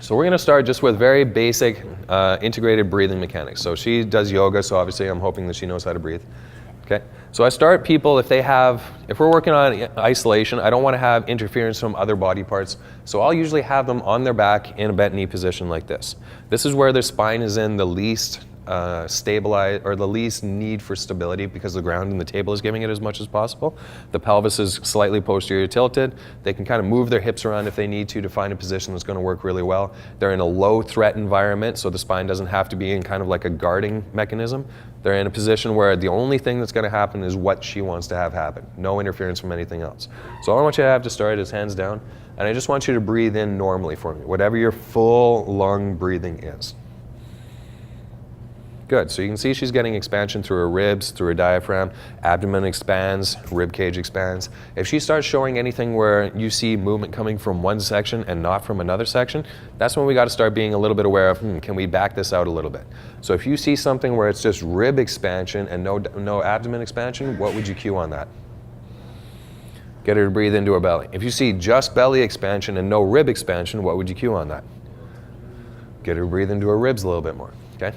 So we're going to start just with very basic integrated breathing mechanics. So she does yoga, so obviously I'm hoping that she knows how to breathe. Okay. So I start people if we're working on isolation, I don't want to have interference from other body parts. So I'll usually have them on their back in a bent knee position like this. This is where their spine is in the least stabilized, or the least need for stability, because the ground and the table is giving it as much as possible. The pelvis is slightly posterior tilted. They can kind of move their hips around if they need to find a position that's going to work really well. They're in a low threat environment, so the spine doesn't have to be in kind of like a guarding mechanism. They're in a position where the only thing that's going to happen is what she wants to have happen. No interference from anything else. So all I want you to have to start is hands down, and I just want you to breathe in normally for me, whatever your full lung breathing is. Good, so you can see she's getting expansion through her ribs, through her diaphragm, abdomen expands, rib cage expands. If she starts showing anything where you see movement coming from one section and not from another section, that's when we got to start being a little bit aware of, can we back this out a little bit? So if you see something where it's just rib expansion and no abdomen expansion, what would you cue on that? Get her to breathe into her belly. If you see just belly expansion and no rib expansion, what would you cue on that? Get her to breathe into her ribs a little bit more, okay?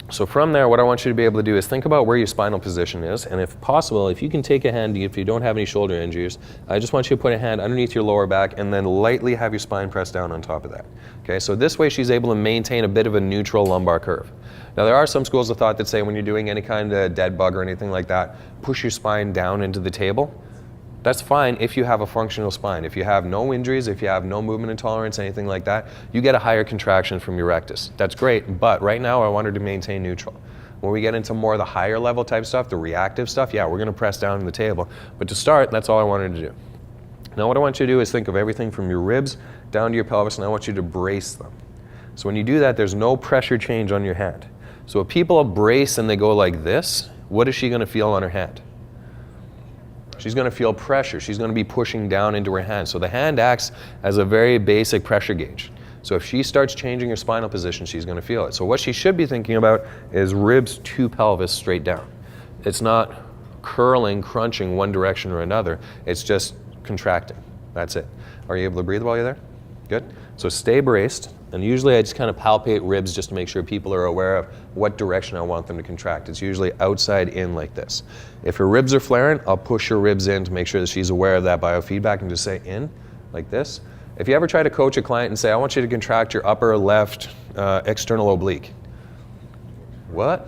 So from there, what I want you to be able to do is think about where your spinal position is, and if possible, if you can take a hand, if you don't have any shoulder injuries, I just want you to put a hand underneath your lower back and then lightly have your spine pressed down on top of that. Okay, so this way she's able to maintain a bit of a neutral lumbar curve. Now there are some schools of thought that say when you're doing any kind of dead bug or anything like that, push your spine down into the table. That's fine if you have a functional spine. If you have no injuries, if you have no movement intolerance, anything like that, you get a higher contraction from your rectus. That's great, but right now I want her to maintain neutral. When we get into more of the higher level type stuff, the reactive stuff, yeah, we're gonna press down on the table. But to start, that's all I wanted to do. Now what I want you to do is think of everything from your ribs down to your pelvis, and I want you to brace them. So when you do that, there's no pressure change on your hand. So if people brace and they go like this, what is she gonna feel on her hand? She's going to feel pressure. She's going to be pushing down into her hand. So the hand acts as a very basic pressure gauge. So if she starts changing her spinal position, she's going to feel it. So what she should be thinking about is ribs to pelvis straight down. It's not curling, crunching one direction or another. It's just contracting. That's it. Are you able to breathe while you're there? Good. So stay braced. And usually I just kind of palpate ribs just to make sure people are aware of what direction I want them to contract. It's usually outside in like this. If her ribs are flaring, I'll push her ribs in to make sure that she's aware of that biofeedback and just say in like this. If you ever try to coach a client and say, I want you to contract your upper left external oblique. What?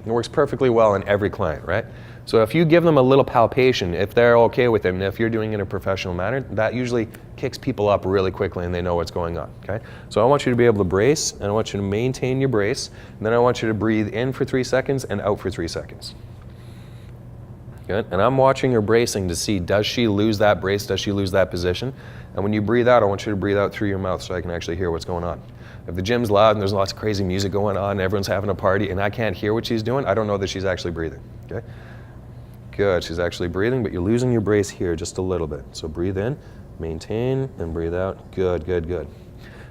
It works perfectly well in every client, right? So if you give them a little palpation, if they're okay with it, and if you're doing it in a professional manner, that usually kicks people up really quickly and they know what's going on, okay? So I want you to be able to brace, and I want you to maintain your brace, and then I want you to breathe in for 3 seconds and out for 3 seconds. Good, and I'm watching her bracing to see, does she lose that brace, does she lose that position? And when you breathe out, I want you to breathe out through your mouth so I can actually hear what's going on. If the gym's loud and there's lots of crazy music going on and everyone's having a party and I can't hear what she's doing, I don't know that she's actually breathing, okay? Good, she's actually breathing, but you're losing your brace here just a little bit. So breathe in, maintain, and breathe out. Good, good, good.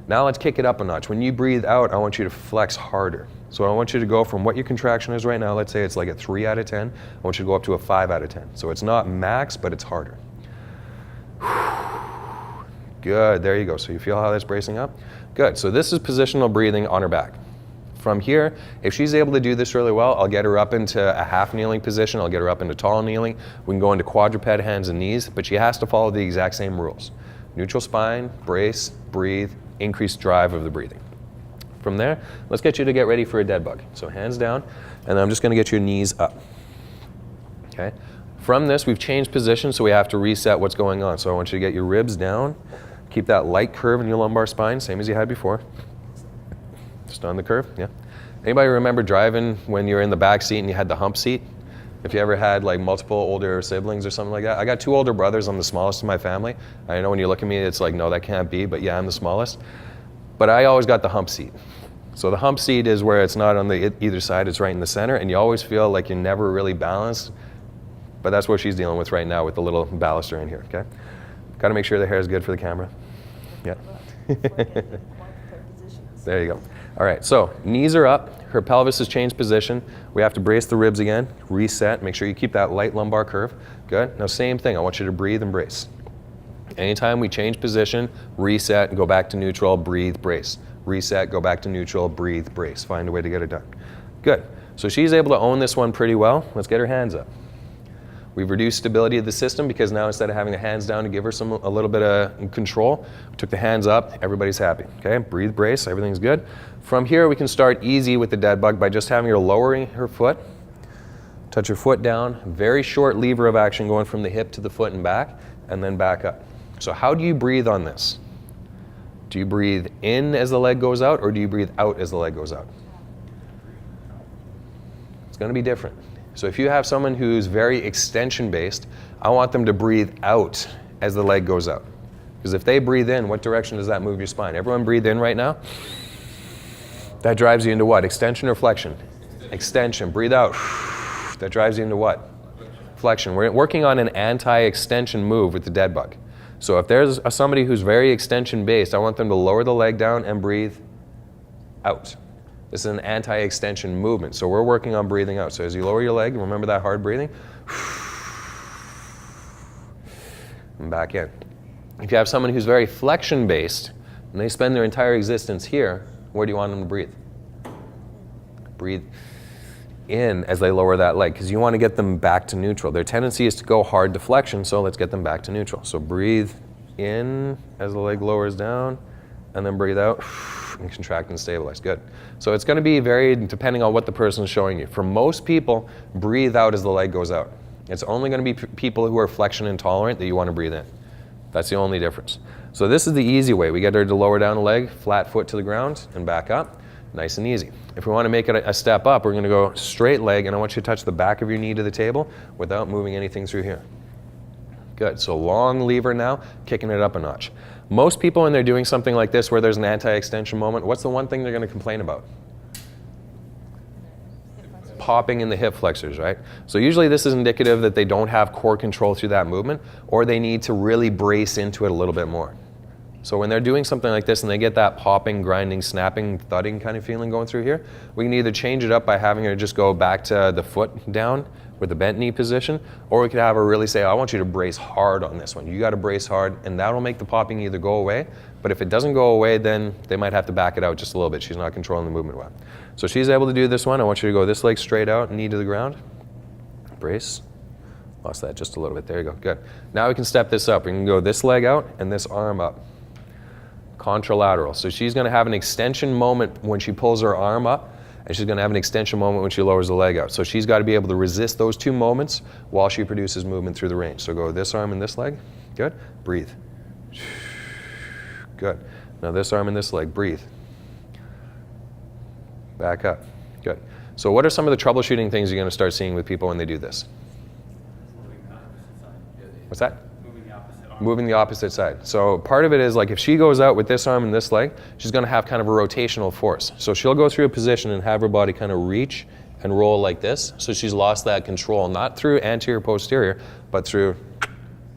Now let's kick it up a notch. When you breathe out, I want you to flex harder. So I want you to go from what your contraction is right now, let's say it's like a 3 out of 10, I want you to go up to a 5 out of 10. So it's not max, but it's harder. Good, there you go. So you feel how that's bracing up? Good, so this is positional breathing on her back. From here, if she's able to do this really well, I'll get her up into a half kneeling position, I'll get her up into tall kneeling, we can go into quadruped hands and knees, but she has to follow the exact same rules. Neutral spine, brace, breathe, increase drive of the breathing. From there, let's get you to get ready for a dead bug. So hands down, and I'm just gonna get your knees up, okay? From this, we've changed position, so we have to reset what's going on. So I want you to get your ribs down, keep that light curve in your lumbar spine, same as you had before. Just on the curve, yeah. Anybody remember driving when you were in the back seat and you had the hump seat? If you ever had like multiple older siblings or something like that. I got 2 older brothers, I'm the smallest in my family. I know when you look at me, it's like, no, that can't be, but yeah, I'm the smallest. But I always got the hump seat. So the hump seat is where it's not on the either side, it's right in the center, and you always feel like you're never really balanced. But that's what she's dealing with right now with the little baluster in here, okay? Got to make sure the hair is good for the camera. Yeah. There you go. All right, so knees are up, her pelvis has changed position. We have to brace the ribs again, reset, make sure you keep that light lumbar curve. Good, now same thing, I want you to breathe and brace. Anytime we change position, reset, and go back to neutral, breathe, brace. reset, go back to neutral, breathe, brace. Find a way to get it done. Good. So she's able to own this one pretty well. Let's get her hands up. We've reduced stability of the system because now instead of having the hands down to give her a little bit of control, took the hands up, everybody's happy. Okay, breathe, brace, everything's good. From here we can start easy with the dead bug by just having her lowering her foot, touch her foot down, very short lever of action going from the hip to the foot and back, and then back up. So how do you breathe on this? Do you breathe in as the leg goes out, or do you breathe out as the leg goes out? It's going to be different. So if you have someone who's very extension based, I want them to breathe out as the leg goes out. Because if they breathe in, what direction does that move your spine? Everyone breathe in right now. That drives you into what? Extension or flexion? Extension. Breathe out. That drives you into what? Flexion. We're working on an anti-extension move with the dead bug. So if there's somebody who's very extension based, I want them to lower the leg down and breathe out. This is an anti-extension movement, so we're working on breathing out. So as you lower your leg, remember that hard breathing? And back in. If you have someone who's very flexion-based, and they spend their entire existence here, where do you want them to breathe? Breathe in as they lower that leg, because you want to get them back to neutral. Their tendency is to go hard to flexion, so let's get them back to neutral. So breathe in as the leg lowers down, and then breathe out. And contract and stabilize. Good. So it's going to be varied depending on what the person is showing you. For most people, breathe out as the leg goes out. It's only going to be people who are flexion intolerant that you want to breathe in. That's the only difference. So this is the easy way. We get her to lower down the leg, flat foot to the ground, and back up. Nice and easy. If we want to make it a step up, we're going to go straight leg, and I want you to touch the back of your knee to the table without moving anything through here. Good. So long lever now, kicking it up a notch. Most people, when they're doing something like this where there's an anti-extension moment, what's the one thing they're going to complain about? Popping in the hip flexors, right? So usually this is indicative that they don't have core control through that movement, or they need to really brace into it a little bit more. So when they're doing something like this and they get that popping, grinding, snapping, thudding kind of feeling going through here, we can either change it up by having her just go back to the foot down with the bent knee position, or we could have her really say, I want you to brace hard on this one. You got to brace hard, and that'll make the popping either go away, but if it doesn't go away, then they might have to back it out just a little bit. She's not controlling the movement well. So she's able to do this one. I want you to go this leg straight out, knee to the ground. Brace. Lost that just a little bit. There you go. Good. Now we can step this up. We can go this leg out and this arm up. Contralateral. So she's going to have an extension moment when she pulls her arm up, and she's going to have an extension moment when she lowers the leg out. So she's got to be able to resist those two moments while she produces movement through the range. So go this arm and this leg. Good. Breathe. Good. Now this arm and this leg. Breathe. Back up. Good. So what are some of the troubleshooting things you're going to start seeing with people when they do this? What's that? Moving the opposite side. So part of it is like if she goes out with this arm and this leg, she's going to have kind of a rotational force. So she'll go through a position and have her body kind of reach and roll like this. So she's lost that control, not through anterior posterior, but through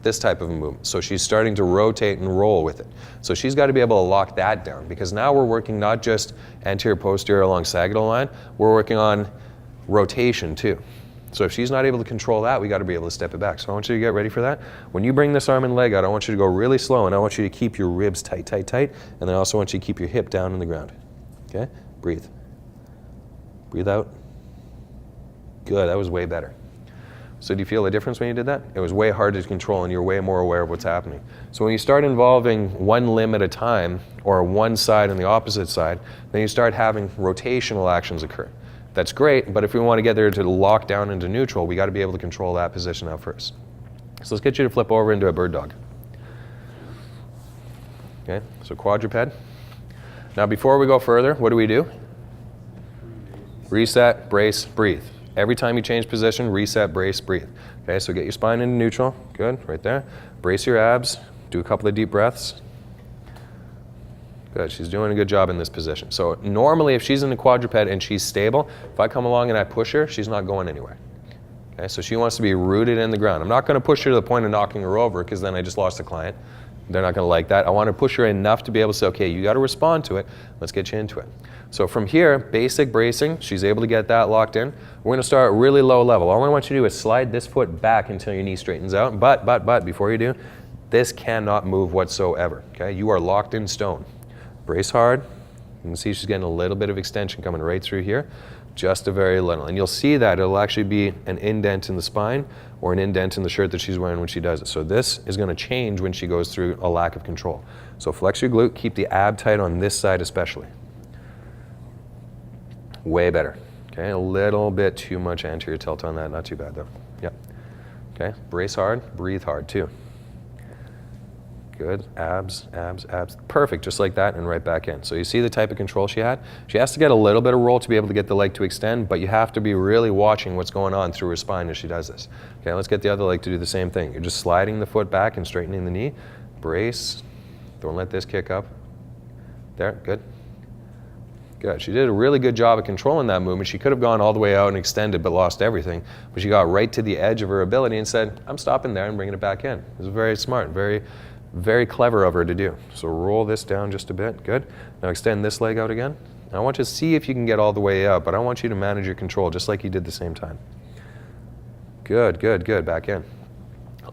this type of a movement. So she's starting to rotate and roll with it. So she's got to be able to lock that down, because now we're working not just anterior posterior along sagittal line, we're working on rotation too. So if she's not able to control that, we got to be able to step it back. So I want you to get ready for that. When you bring this arm and leg out, I want you to go really slow, and I want you to keep your ribs tight, tight, tight, and then I also want you to keep your hip down in the ground. Okay? Breathe. Breathe out. Good, that was way better. So do you feel the difference when you did that? It was way harder to control, and you're way more aware of what's happening. So when you start involving one limb at a time, or one side and the opposite side, then you start having rotational actions occur. That's great, but if we want to get there to lock down into neutral, we got to be able to control that position out first. So let's get you to flip over into a bird dog. Okay, so quadruped. Now before we go further, what do? Reset, brace, breathe. Every time you change position, reset, brace, breathe. Okay, so get your spine into neutral. Good, right there. Brace your abs. Do a couple of deep breaths. Good, she's doing a good job in this position. So normally if she's in a quadruped and she's stable, if I come along and I push her, she's not going anywhere. Okay, so she wants to be rooted in the ground. I'm not going to push her to the point of knocking her over, because then I just lost a client. They're not going to like that. I want to push her enough to be able to say, okay, you got to respond to it. Let's get you into it. So from here, basic bracing, she's able to get that locked in. We're going to start really low level. All I want you to do is slide this foot back until your knee straightens out. But, before you do, this cannot move whatsoever. Okay, you are locked in stone. Brace hard, You can see she's getting a little bit of extension coming right through here, just a very little. And you'll see that it'll actually be an indent in the spine or an indent in the shirt that she's wearing when she does it. So this is going to change when she goes through a lack of control. So flex your glute, keep the ab tight on this side especially. Way better. Okay, a little bit too much anterior tilt on that, not too bad though. Yep. Okay, brace hard, breathe hard too. Good, abs, abs, abs. Perfect, just like that, and right back in. So you see the type of control she had? She has to get a little bit of roll to be able to get the leg to extend, but you have to be really watching what's going on through her spine as she does this. Okay, let's get the other leg to do the same thing. You're just sliding the foot back and straightening the knee. Brace, don't let this kick up. There, good. Good. She did a really good job of controlling that movement. She could have gone all the way out and extended but lost everything. But she got right to the edge of her ability and said, I'm stopping there and bringing it back in. It was very smart, very clever of her to do. So roll this down just a bit. Good. Now extend this leg out again. I want you to see if you can get all the way up, but I want you to manage your control just like you did the same time. Good, good, good. Back in.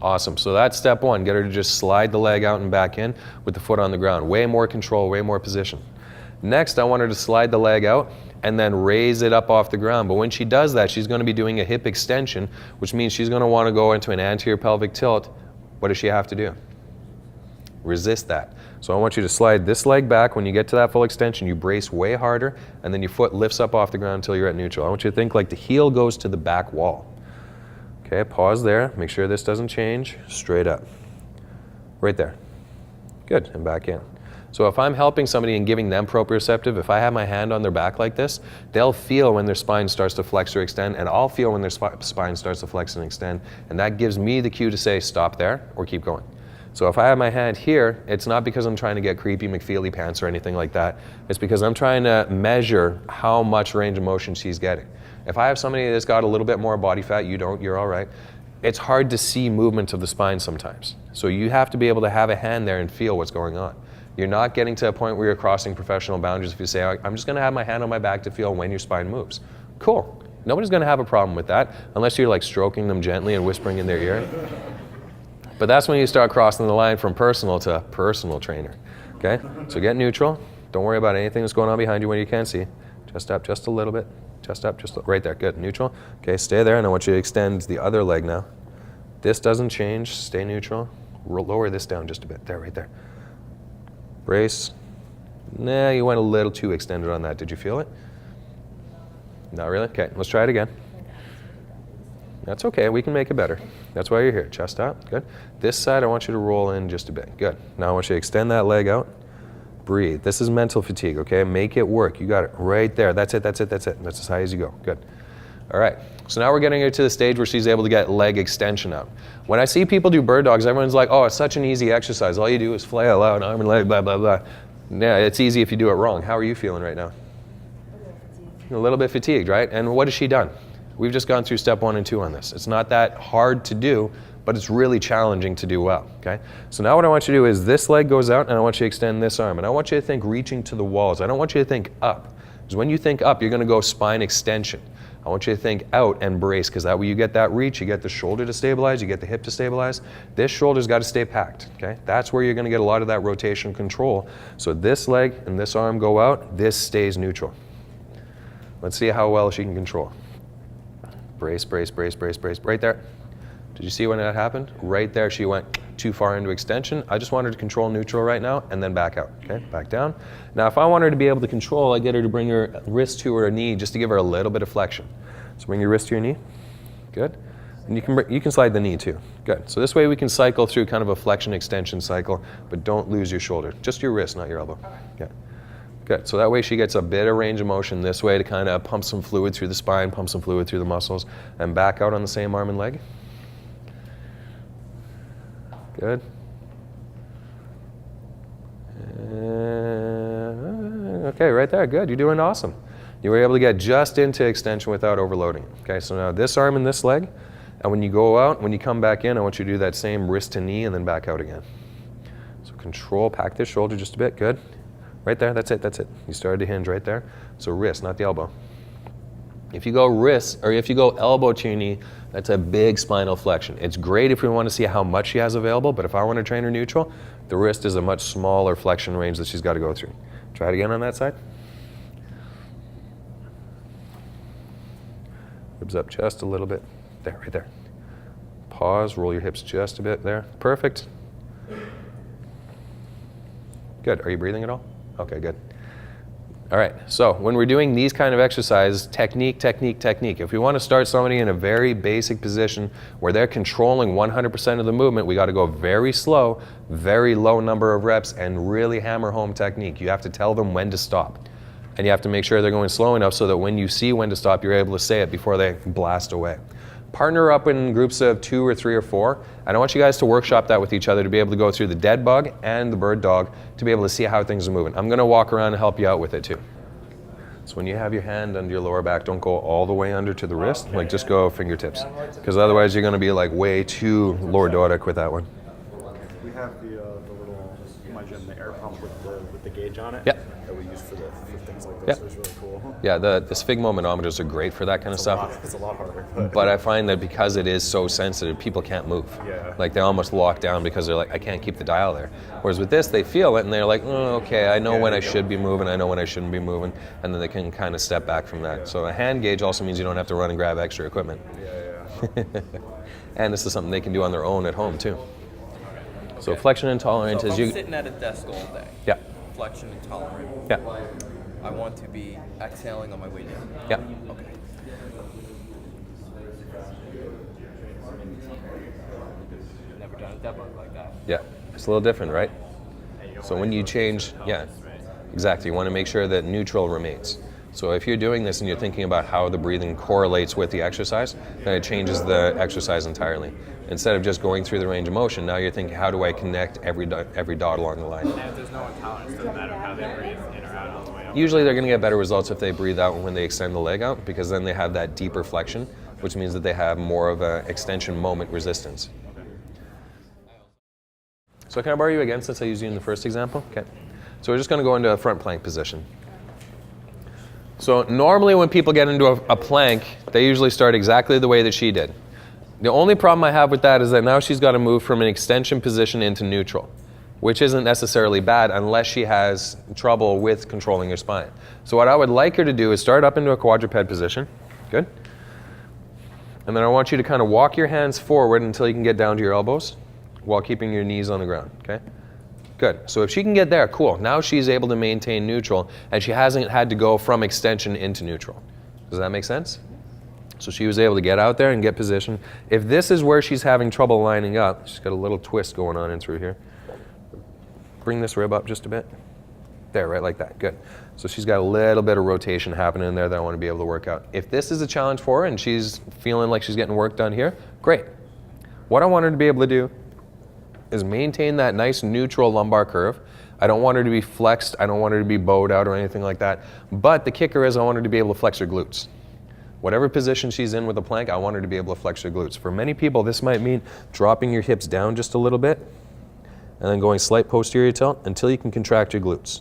Awesome. So that's step one. Get her to just slide the leg out and back in with the foot on the ground. Way more control, way more position. Next, I want her to slide the leg out and then raise it up off the ground. But when she does that, she's going to be doing a hip extension, which means she's going to want to go into an anterior pelvic tilt. What does she have to do? Resist that. So I want you to slide this leg back. When you get to that full extension, you brace way harder, and then your foot lifts up off the ground until you're at neutral. I want you to think like the heel goes to the back wall. Okay, pause there. Make sure this doesn't change. Straight up. Right there. Good, and back in. So if I'm helping somebody and giving them proprioceptive, if I have my hand on their back like this, they'll feel when their spine starts to flex or extend, and I'll feel when their spine starts to flex and extend, and that gives me the cue to say stop there or keep going. So if I have my hand here, it's not because I'm trying to get creepy McFeely pants or anything like that. It's because I'm trying to measure how much range of motion she's getting. If I have somebody that's got a little bit more body fat, you don't, you're all right. It's hard to see movement of the spine sometimes. So you have to be able to have a hand there and feel what's going on. You're not getting to a point where you're crossing professional boundaries if you say, I'm just going to have my hand on my back to feel when your spine moves. Cool. Nobody's going to have a problem with that unless you're like stroking them gently and whispering in their ear. But that's when you start crossing the line from personal to personal trainer. Okay? So get neutral. Don't worry about anything that's going on behind you when you can't see. Just up just a little bit. Just up, just right there. Good. Neutral. Okay, stay there, and I want you to extend the other leg now. This doesn't change. Stay neutral. Lower this down just a bit. There, right there. Brace. Nah, you went a little too extended on that. Did you feel it? Not really? Okay, let's try it again. That's okay, we can make it better. That's why you're here. Chest up, good. This side, I want you to roll in just a bit. Good. Now I want you to extend that leg out. Breathe. This is mental fatigue, okay? Make it work. You got it right there. That's it, that's it, that's it. That's as high as you go. Good. All right, so now we're getting her to the stage where she's able to get leg extension out. When I see people do bird dogs, everyone's like, oh, it's such an easy exercise. All you do is flail out, arm and leg, blah, blah, blah. Yeah, it's easy if you do it wrong. How are you feeling right now? A little bit fatigued, right? And what has she done? We've just gone through step 1 and 2 on this. It's not that hard to do, but it's really challenging to do well, okay? So now what I want you to do is this leg goes out, and I want you to extend this arm. And I want you to think reaching to the walls. I don't want you to think up. Because when you think up, you're going to go spine extension. I want you to think out and brace, because that way you get that reach, you get the shoulder to stabilize, you get the hip to stabilize. This shoulder's got to stay packed, okay? That's where you're going to get a lot of that rotation control. So this leg and this arm go out, this stays neutral. Let's see how well she can control. Brace, brace, brace, brace, brace, right there. Did you see when that happened? Right there, she went too far into extension. I just want her to control neutral right now and then back out, okay? Back down. Now, if I want her to be able to control, I get her to bring her wrist to her knee just to give her a little bit of flexion. So bring your wrist to your knee. Good. And you can slide the knee too. Good. So this way we can cycle through kind of a flexion extension cycle, but don't lose your shoulder. Just your wrist, not your elbow. Okay. Good. So that way she gets a bit of range of motion this way to kind of pump some fluid through the spine, pump some fluid through the muscles, and back out on the same arm and leg. Good. Okay, right there. Good. You're doing awesome. You were able to get just into extension without overloading. Okay, so now this arm and this leg, and when you go out, when you come back in, I want you to do that same wrist to knee and then back out again. So control, pack this shoulder just a bit. Good. Right there, that's it, that's it. You started to hinge right there. So wrist, not the elbow. If you go wrist, or if you go elbow to your knee, that's a big spinal flexion. It's great if we want to see how much she has available, but if I want to train her neutral, the wrist is a much smaller flexion range that she's got to go through. Try it again on that side. Ribs up just a little bit. There, right there. Pause, roll your hips just a bit there. Perfect. Good. Are you breathing at all? Okay, good. All right, so when we're doing these kind of exercises, technique, technique, technique. If we want to start somebody in a very basic position where they're controlling 100% of the movement, we got to go very slow, very low number of reps, and really hammer home technique. You have to tell them when to stop. And you have to make sure they're going slow enough so that when you see when to stop, you're able to say it before they blast away. Partner up in groups of 2 or 3 or 4. And I want you guys to workshop that with each other to be able to go through the dead bug and the bird dog to be able to see how things are moving. I'm going to walk around and help you out with it too. So when you have your hand under your lower back, don't go all the way under to the wrist. Like just go fingertips. Because otherwise you're going to be like way too lordotic with that one. We have the little, in my gym, the air pump with the gauge on it. Yep. That we use for things like this. Yep. So it's really cool. Yeah, the sphygmomanometers are great for that kind of stuff. It's a lot harder. But I find that because it is so sensitive, people can't move. Yeah. Like they almost lock down because they're like, I can't keep the dial there. Whereas with this, they feel it and they're like, oh, okay, I know when I should be moving, I know when I shouldn't be moving, and then they can kind of step back from that. So a hand gauge also means you don't have to run and grab extra equipment. Yeah. And this is something they can do on their own at home too. Okay. So flexion intolerant So is if I'm you. sitting at a desk all day. Yeah. Flexion intolerant. Yeah. I want to be exhaling on my way down. Yeah. Okay. Never done a dead bug like that. Yeah. It's a little different, right? So when you change, yeah, exactly. You want to make sure that neutral remains. So if you're doing this and you're thinking about how the breathing correlates with the exercise, then it changes the exercise entirely. Instead of just going through the range of motion, now you're thinking, how do I connect every dot along the line? And if there's no intolerance, it doesn't matter how they breathe in or out all the way up. Usually they're going to get better results if they breathe out when they extend the leg out, because then they have that deeper flexion, which means that they have more of an extension moment resistance. So can I borrow you again since I used you in the first example? Okay. So we're just going to go into a front plank position. So normally when people get into a plank, they usually start exactly the way that she did. The only problem I have with that is that now she's got to move from an extension position into neutral, which isn't necessarily bad unless she has trouble with controlling her spine. So what I would like her to do is start up into a quadruped position. Good. And then I want you to kind of walk your hands forward until you can get down to your elbows while keeping your knees on the ground, okay? Good. So if she can get there, cool. Now she's able to maintain neutral and she hasn't had to go from extension into neutral. Does that make sense? So she was able to get out there and get position. If this is where she's having trouble lining up, she's got a little twist going on in through here. Bring this rib up just a bit. There, right like that. Good. So she's got a little bit of rotation happening in there that I want to be able to work out. If this is a challenge for her and she's feeling like she's getting work done here, great. What I want her to be able to do is maintain that nice neutral lumbar curve. I don't want her to be flexed. I don't want her to be bowed out or anything like that. But the kicker is I want her to be able to flex her glutes. Whatever position she's in with a plank, I want her to be able to flex her glutes. For many people, this might mean dropping your hips down just a little bit and then going slight posterior tilt until you can contract your glutes.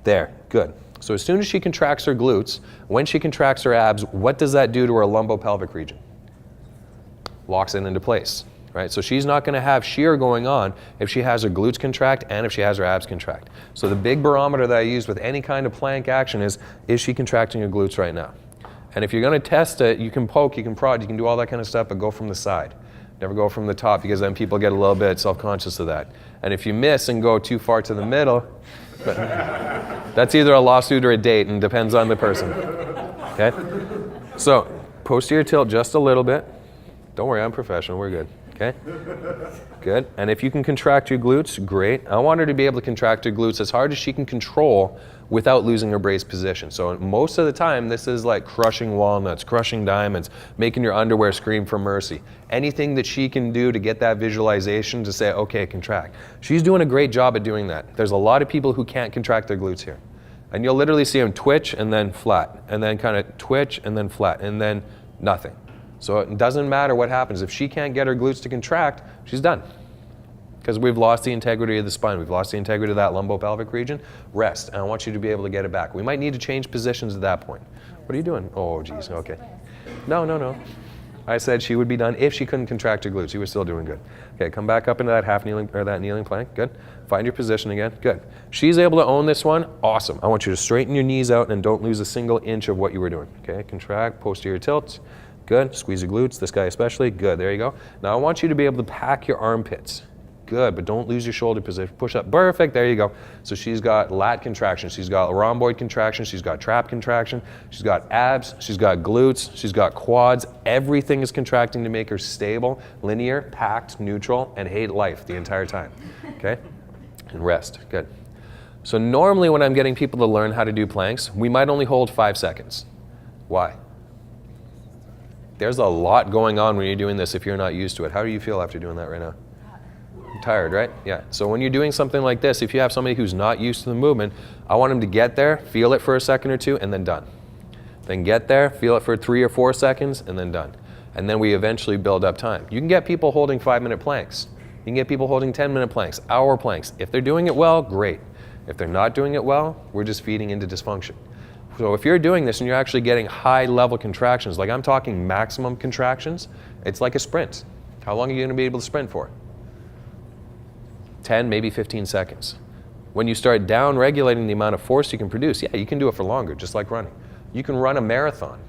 There, good. So as soon as she contracts her glutes, when she contracts her abs, what does that do to her lumbopelvic region? Locks it into place. Right? So she's not going to have shear going on if she has her glutes contract and if she has her abs contract. So the big barometer that I use with any kind of plank action is she contracting her glutes right now? And if you're going to test it, you can poke, you can prod, you can do all that kind of stuff, but go from the side. Never go from the top because then people get a little bit self-conscious of that. And if you miss and go too far to the middle, that's either a lawsuit or a date and depends on the person. Okay? So posterior tilt just a little bit. Don't worry, I'm professional, we're good. Okay? Good. And if you can contract your glutes, great. I want her to be able to contract her glutes as hard as she can control without losing her brace position. So most of the time, this is like crushing walnuts, crushing diamonds, making your underwear scream for mercy. Anything that she can do to get that visualization to say, okay, contract. She's doing a great job at doing that. There's a lot of people who can't contract their glutes here. And you'll literally see them twitch and then flat, and then kind of twitch and then flat, and then nothing. So it doesn't matter what happens. If she can't get her glutes to contract, she's done. Because we've lost the integrity of the spine. We've lost the integrity of that lumbopelvic region. Rest, and I want you to be able to get it back. We might need to change positions at that point. What are you doing? Oh, geez, okay. No. I said she would be done if she couldn't contract her glutes. You were still doing good. Okay, come back up into that half kneeling or that kneeling plank. Good. Find your position again. Good. She's able to own this one. Awesome. I want you to straighten your knees out and don't lose a single inch of what you were doing. Okay, contract, posterior tilt. Good. Squeeze your glutes, this guy especially. Good. There you go. Now I want you to be able to pack your armpits. Good, but don't lose your shoulder position. Push up. Perfect. There you go. So she's got lat contraction. She's got rhomboid contraction. She's got trap contraction. She's got abs. She's got glutes. She's got quads. Everything is contracting to make her stable, linear, packed, neutral, and hate life the entire time. Okay? And rest. Good. So normally when I'm getting people to learn how to do planks, we might only hold 5 seconds. Why? There's a lot going on when you're doing this if you're not used to it. How do you feel after doing that right now? Tired, right? Yeah. So when you're doing something like this, if you have somebody who's not used to the movement, I want them to get there, feel it for a second or two, and then done. Then get there, feel it for 3 or 4 seconds, and then done. And then we eventually build up time. You can get people holding 5-minute planks. You can get people holding 10-minute planks, hour planks. If they're doing it well, great. If they're not doing it well, we're just feeding into dysfunction. So if you're doing this and you're actually getting high-level contractions, like I'm talking maximum contractions, it's like a sprint. How long are you going to be able to sprint for? 10, maybe 15 seconds. When you start down regulating the amount of force you can produce, yeah, you can do it for longer, just like running. You can run a marathon.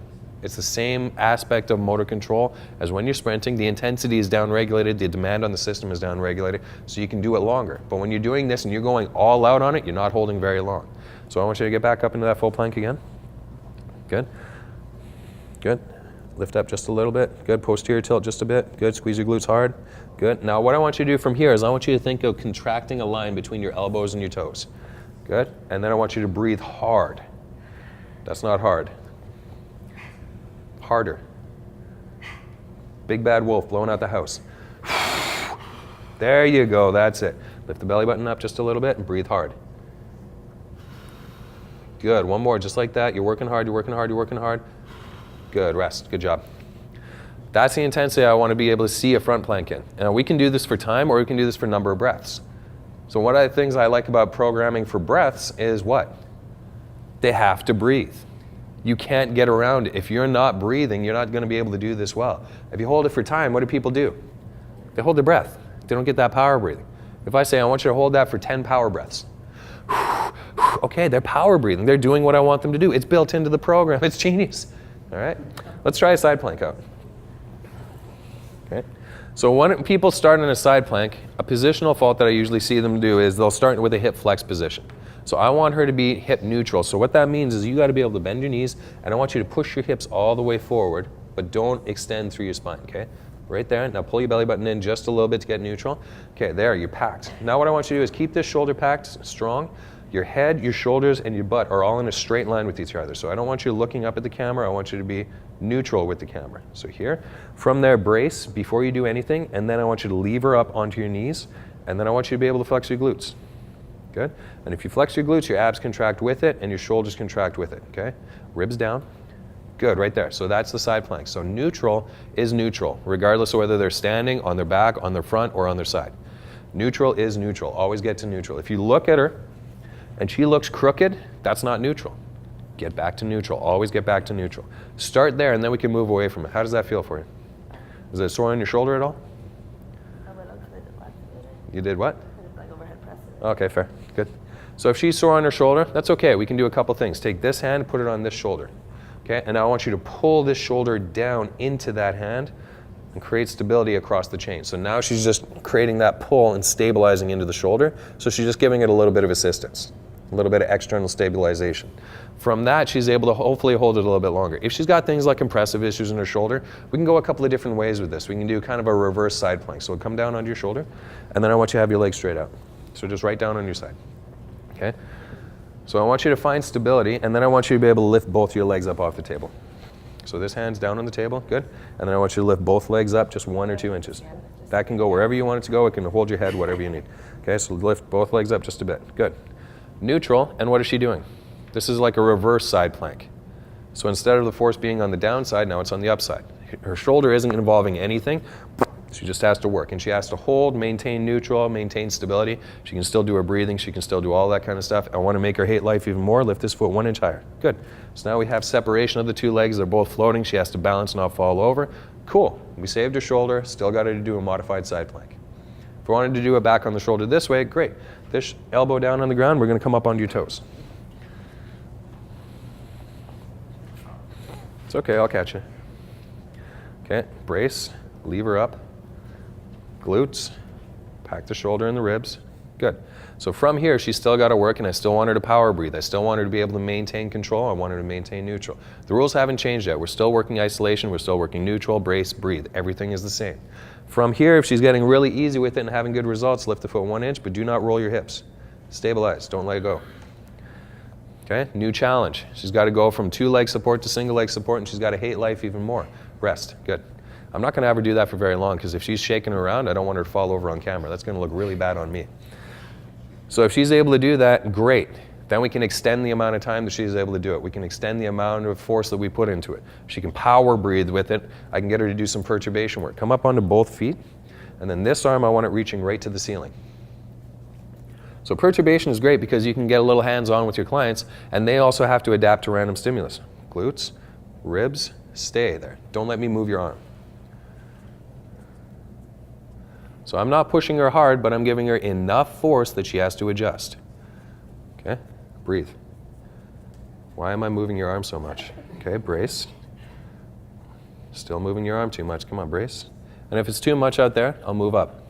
It's the same aspect of motor control as when you're sprinting. The intensity is down regulated, the demand on the system is down regulated, so you can do it longer. But when you're doing this and you're going all out on it, you're not holding very long. So I want you to get back up into that full plank again. Good. Good. Lift up just a little bit. Good. Posterior tilt just a bit. Good. Squeeze your glutes hard. Good. Now what I want you to do from here is I want you to think of contracting a line between your elbows and your toes. Good. And then I want you to breathe hard. That's not hard. Harder. Big bad wolf blowing out the house. There you go. That's it. Lift the belly button up just a little bit and breathe hard. Good. One more. Just like that. You're working hard. You're working hard. You're working hard. Good. Rest. Good job. That's the intensity I want to be able to see a front plank in. And we can do this for time or we can do this for number of breaths. So one of the things I like about programming for breaths is what? They have to breathe. You can't get around it. If you're not breathing, you're not going to be able to do this well. If you hold it for time, what do people do? They hold their breath. They don't get that power breathing. If I say, I want you to hold that for 10 power breaths. Okay, they're power breathing. They're doing what I want them to do. It's built into the program. It's genius. All right? Let's try a side plank out. Okay. So when people start in a side plank, a positional fault that I usually see them do is they'll start with a hip flex position. So I want her to be hip neutral. So what that means is you got to be able to bend your knees, and I want you to push your hips all the way forward, but don't extend through your spine, okay? Right there. Now pull your belly button in just a little bit to get neutral. Okay, there, you're packed. Now what I want you to do is keep this shoulder packed strong. Your head, your shoulders, and your butt are all in a straight line with each other. So I don't want you looking up at the camera. I want you to be neutral with the camera. So here, from there, brace before you do anything, and then I want you to lever up onto your knees, and then I want you to be able to flex your glutes. Good. And if you flex your glutes, your abs contract with it, and your shoulders contract with it, okay? Ribs down. Good, right there. So that's the side plank. So neutral is neutral, regardless of whether they're standing, on their back, on their front, or on their side. Neutral is neutral. Always get to neutral. If you look at her, and she looks crooked, that's not neutral. Get back to neutral. Always get back to neutral. Start there, and then we can move away from it. How does that feel for you? Is it sore on your shoulder at all? A little, because I did last year. You did what? I did like overhead presses. Okay, fair. Good. So if she's sore on her shoulder, that's okay. We can do a couple things. Take this hand, put it on this shoulder. Okay, and now I want you to pull this shoulder down into that hand and create stability across the chain. So now she's just creating that pull and stabilizing into the shoulder. So she's just giving it a little bit of assistance, a little bit of external stabilization. From that, she's able to hopefully hold it a little bit longer. If she's got things like compressive issues in her shoulder, we can go a couple of different ways with this. We can do kind of a reverse side plank. So come down onto your shoulder, and then I want you to have your legs straight out. So just right down on your side. Okay? So I want you to find stability, and then I want you to be able to lift both your legs up off the table. So this hand's down on the table, good. And then I want you to lift both legs up just 1 or 2 inches. That can go wherever you want it to go. It can hold your head, whatever you need. Okay, so lift both legs up just a bit, good. Neutral, and what is she doing? This is like a reverse side plank. So instead of the force being on the downside, now it's on the upside. Her shoulder isn't involving anything. She just has to work, and she has to hold, maintain neutral, maintain stability. She can still do her breathing. She can still do all that kind of stuff. I want to make her hate life even more. Lift this foot 1 inch higher. Good. So now we have separation of the 2 legs. They're both floating. She has to balance, not fall over. Cool, we saved her shoulder, still got her to do a modified side plank. If we wanted to do a back on the shoulder this way, great. This elbow down on the ground, we're gonna come up onto your toes. It's okay, I'll catch you. Okay, brace, lever up, glutes, pack the shoulder and the ribs. Good. So from here, she's still got to work, and I still want her to power breathe. I still want her to be able to maintain control. I want her to maintain neutral. The rules haven't changed yet. We're still working isolation. We're still working neutral, brace, breathe. Everything is the same. From here, if she's getting really easy with it and having good results, lift the foot 1 inch, but do not roll your hips. Stabilize. Don't let go. Okay, new challenge. She's got to go from 2-leg support to single leg support, and she's got to hate life even more. Rest. Good. I'm not going to have her do that for very long, because if she's shaking around, I don't want her to fall over on camera. That's going to look really bad on me. So if she's able to do that, great. Then we can extend the amount of time that she's able to do it. We can extend the amount of force that we put into it. She can power breathe with it. I can get her to do some perturbation work. Come up onto both feet, and then this arm, I want it reaching right to the ceiling. So perturbation is great because you can get a little hands-on with your clients, and they also have to adapt to random stimulus. Glutes, ribs, stay there. Don't let me move your arm. So I'm not pushing her hard, but I'm giving her enough force that she has to adjust. Okay, breathe. Why am I moving your arm so much? Okay, brace. Still moving your arm too much. Come on, brace. And if it's too much out there, I'll move up.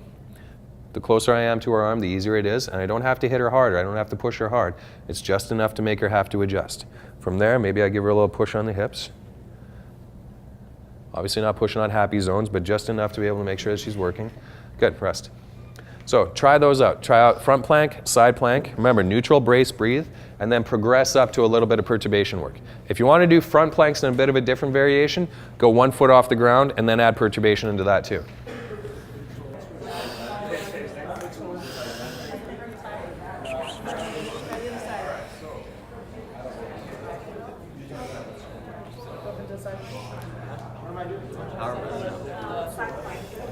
The closer I am to her arm, the easier it is, and I don't have to hit her harder. I don't have to push her hard. It's just enough to make her have to adjust. From there, maybe I give her a little push on the hips. Obviously not pushing on happy zones, but just enough to be able to make sure that she's working. Good, rest. So try those out. Try out front plank, side plank. Remember, neutral, brace, breathe, and then progress up to a little bit of perturbation work. If you want to do front planks in a bit of a different variation, go 1 foot off the ground and then add perturbation into that too.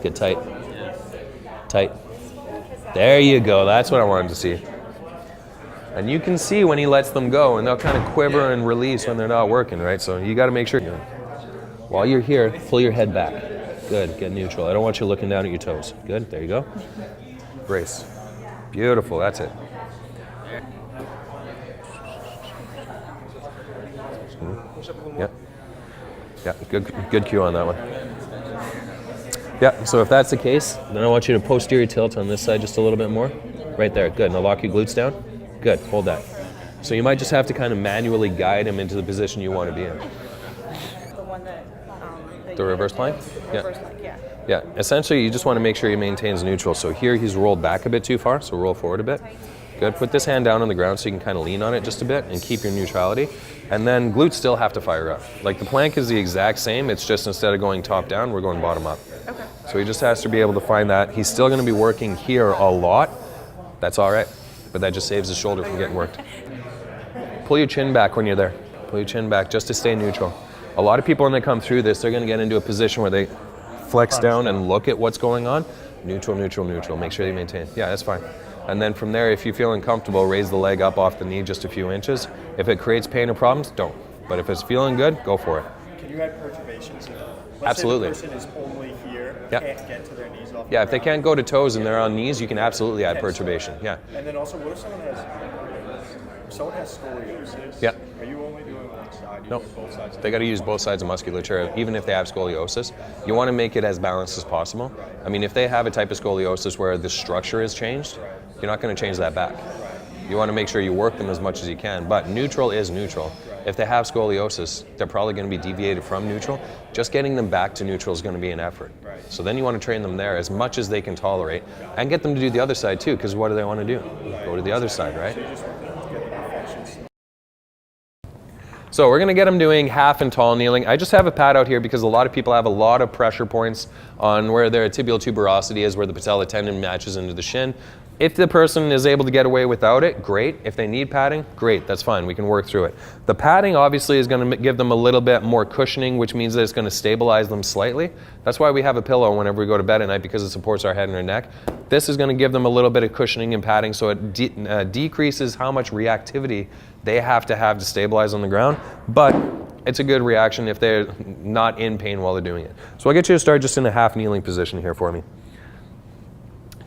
Get tight. Tight. There you go. That's what I wanted to see. And you can see when he lets them go, and they'll kind of quiver and release when they're not working, right? So you got to make sure. While you're here, pull your head back. Good. Get neutral. I don't want you looking down at your toes. Good. There you go. Brace. Beautiful. That's it. Yep. Yeah. Good cue on that one. Yeah, so if that's the case, then I want you to posterior tilt on this side just a little bit more. Right there, good. Now lock your glutes down. Good, hold that. So you might just have to kind of manually guide him into the position you want to be in. The one that, The reverse plank? Yeah. reverse plank, yeah. Yeah, essentially you just want to make sure he maintains neutral. So here he's rolled back a bit too far, so roll forward a bit. Good, put this hand down on the ground so you can kind of lean on it just a bit and keep your neutrality. And then glutes still have to fire up. Like the plank is the exact same, it's just instead of going top down, we're going bottom up. Okay. So he just has to be able to find that. He's still going to be working here a lot. That's all right, but that just saves his shoulder from getting worked. Pull your chin back when you're there. Pull your chin back just to stay neutral. A lot of people when they come through this, they're going to get into a position where they flex down and look at what's going on. Neutral, neutral, neutral. Make sure you maintain. Yeah, that's fine. And then from there, if you feel uncomfortable, raise the leg up off the knee just a few inches. If it creates pain or problems, don't. But if it's feeling good, go for it. Can you add perturbations? Absolutely. Let's say the person is only here, Yeah. can't get to their knees off Yeah, the if they ground. can't go to toes and they're on knees, you can absolutely add perturbation. Yeah. And then also, what if someone has scoliosis? Yeah. Are you only doing one side? You Nope. doing both sides? They got to use both sides of musculature, even if they have scoliosis. You want to make it as balanced as possible. I mean, if they have a type of scoliosis where the structure is changed, you're not going to change that back. You want to make sure you work them as much as you can, but neutral is neutral. If they have scoliosis, they're probably going to be deviated from neutral. Just getting them back to neutral is going to be an effort. So then you want to train them there as much as they can tolerate and get them to do the other side too, because what do they want to do? Go to the other side, right? So we're going to get them doing half and tall kneeling. I just have a pad out here because a lot of people have a lot of pressure points on where their tibial tuberosity is, where the patella tendon matches into the shin. If the person is able to get away without it, great. If they need padding, great, that's fine, we can work through it. The padding obviously is going to give them a little bit more cushioning, which means that it's going to stabilize them slightly. That's why we have a pillow whenever we go to bed at night, because it supports our head and our neck. This is going to give them a little bit of cushioning and padding, so it decreases how much reactivity they have to stabilize on the ground, but it's a good reaction if they're not in pain while they're doing it. So I'll get you to start just in a half kneeling position here for me.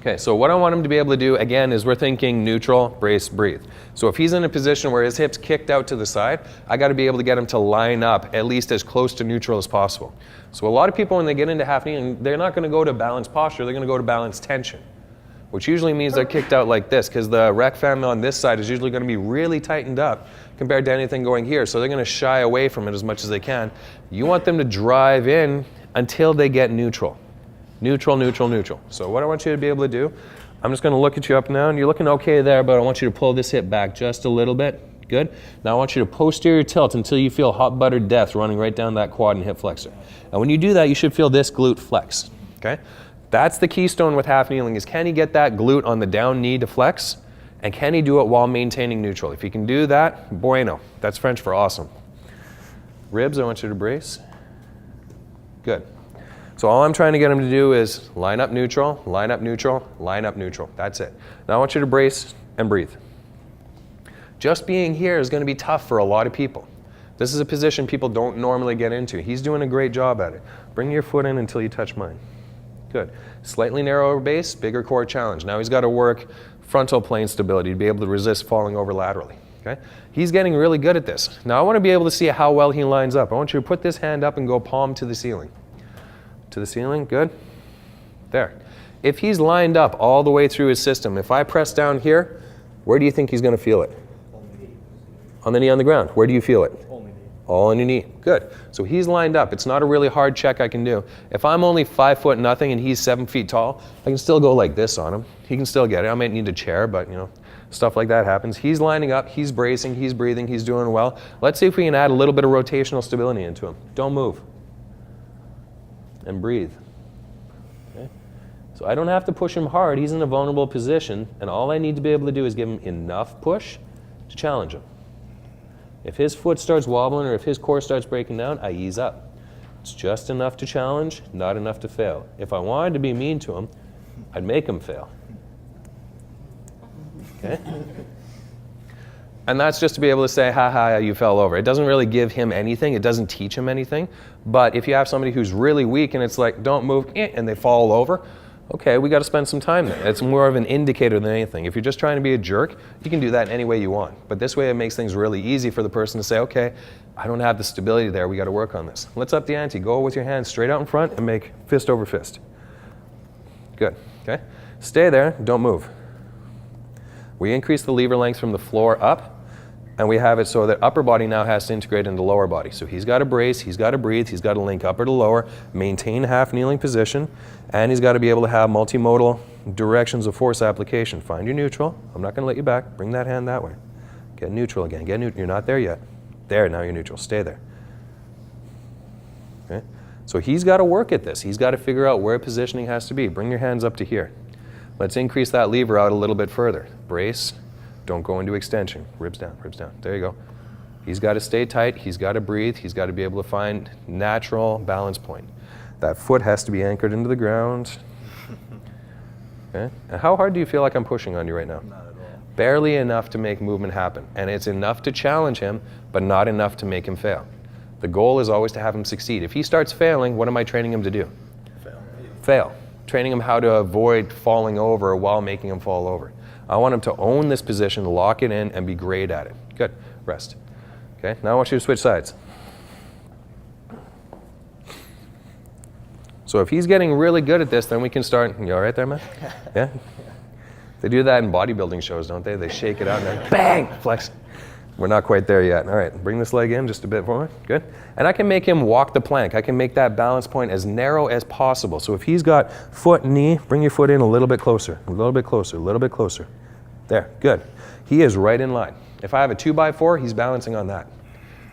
Okay, so what I want him to be able to do, again, is we're thinking neutral, brace, breathe. So if he's in a position where his hip's kicked out to the side, I got to be able to get him to line up at least as close to neutral as possible. So a lot of people, when they get into half kneeling, they're not going to go to balanced posture, they're going to go to balanced tension, which usually means they're kicked out like this, because the rec fem on this side is usually going to be really tightened up compared to anything going here, so they're going to shy away from it as much as they can. You want them to drive in until they get neutral. Neutral, neutral, neutral. So what I want you to be able to do, I'm just going to look at you up now, and you're looking okay there, but I want you to pull this hip back just a little bit. Good. Now I want you to posterior tilt until you feel hot buttered death running right down that quad and hip flexor. And when you do that, you should feel this glute flex. Okay? That's the keystone with half kneeling, is can he get that glute on the down knee to flex, and can he do it while maintaining neutral? If he can do that, bueno. That's French for awesome. Ribs, I want you to brace. Good. So all I'm trying to get him to do is line up neutral, line up neutral, line up neutral. That's it. Now I want you to brace and breathe. Just being here is going to be tough for a lot of people. This is a position people don't normally get into. He's doing a great job at it. Bring your foot in until you touch mine. Good. Slightly narrower base, bigger core challenge. Now he's got to work frontal plane stability to be able to resist falling over laterally. Okay? He's getting really good at this. Now I want to be able to see how well he lines up. I want you to put this hand up and go palm to the ceiling. To the ceiling, good. There. If he's lined up all the way through his system, if I press down here, where do you think he's going to feel it? On the knee on the ground. Where do you feel it? All on your knee. Good. So he's lined up. It's not a really hard check I can do. If I'm only 5 foot nothing and he's 7 feet tall, I can still go like this on him. He can still get it. I might need a chair, but you know, stuff like that happens. He's lining up, he's bracing, he's breathing, he's doing well. Let's see if we can add a little bit of rotational stability into him. Don't move. And breathe. Okay? So I don't have to push him hard. He's in a vulnerable position, and all I need to be able to do is give him enough push to challenge him. If his foot starts wobbling or if his core starts breaking down, I ease up. It's just enough to challenge, not enough to fail. If I wanted to be mean to him, I'd make him fail. Okay? And that's just to be able to say, ha ha, you fell over. It doesn't really give him anything. It doesn't teach him anything. But if you have somebody who's really weak and it's like, don't move, and they fall over, okay, we got to spend some time there. It's more of an indicator than anything. If you're just trying to be a jerk, you can do that any way you want. But this way it makes things really easy for the person to say, okay, I don't have the stability there. We got to work on this. Let's up the ante. Go with your hands straight out in front and make fist over fist. Good. Okay? Stay there. Don't move. We increase the lever length from the floor up, and we have it so that upper body now has to integrate into lower body. So he's got to brace, he's got to breathe, he's got to link upper to lower, maintain half kneeling position, and he's got to be able to have multimodal directions of force application. Find your neutral. I'm not going to let you back. Bring that hand that way. Get neutral again. Get neutral. You're not there yet. There, now you're neutral. Stay there. Okay? So he's got to work at this. He's got to figure out where positioning has to be. Bring your hands up to here. Let's increase that lever out a little bit further. Brace. Don't go into extension. Ribs down, ribs down. There you go. He's got to stay tight. He's got to breathe. He's got to be able to find natural balance point. That foot has to be anchored into the ground. Okay? And how hard do you feel like I'm pushing on you right now? Not at all. Barely enough to make movement happen. And it's enough to challenge him, but not enough to make him fail. The goal is always to have him succeed. If he starts failing, what am I training him to do? Fail. Fail. Training him how to avoid falling over while making him fall over. I want him to own this position, lock it in, and be great at it. Good. Rest. Okay, now I want you to switch sides. So if he's getting really good at this, then we can start. You all right there, man? Yeah? They do that in bodybuilding shows, don't they? They shake it out and then bang, flex. We're not quite there yet. All right, bring this leg in just a bit more. Good. And I can make him walk the plank. I can make that balance point as narrow as possible. So if he's got foot, knee, bring your foot in a little bit closer, a little bit closer, a little bit closer. There, good. He is right in line. If I have a 2x4, he's balancing on that.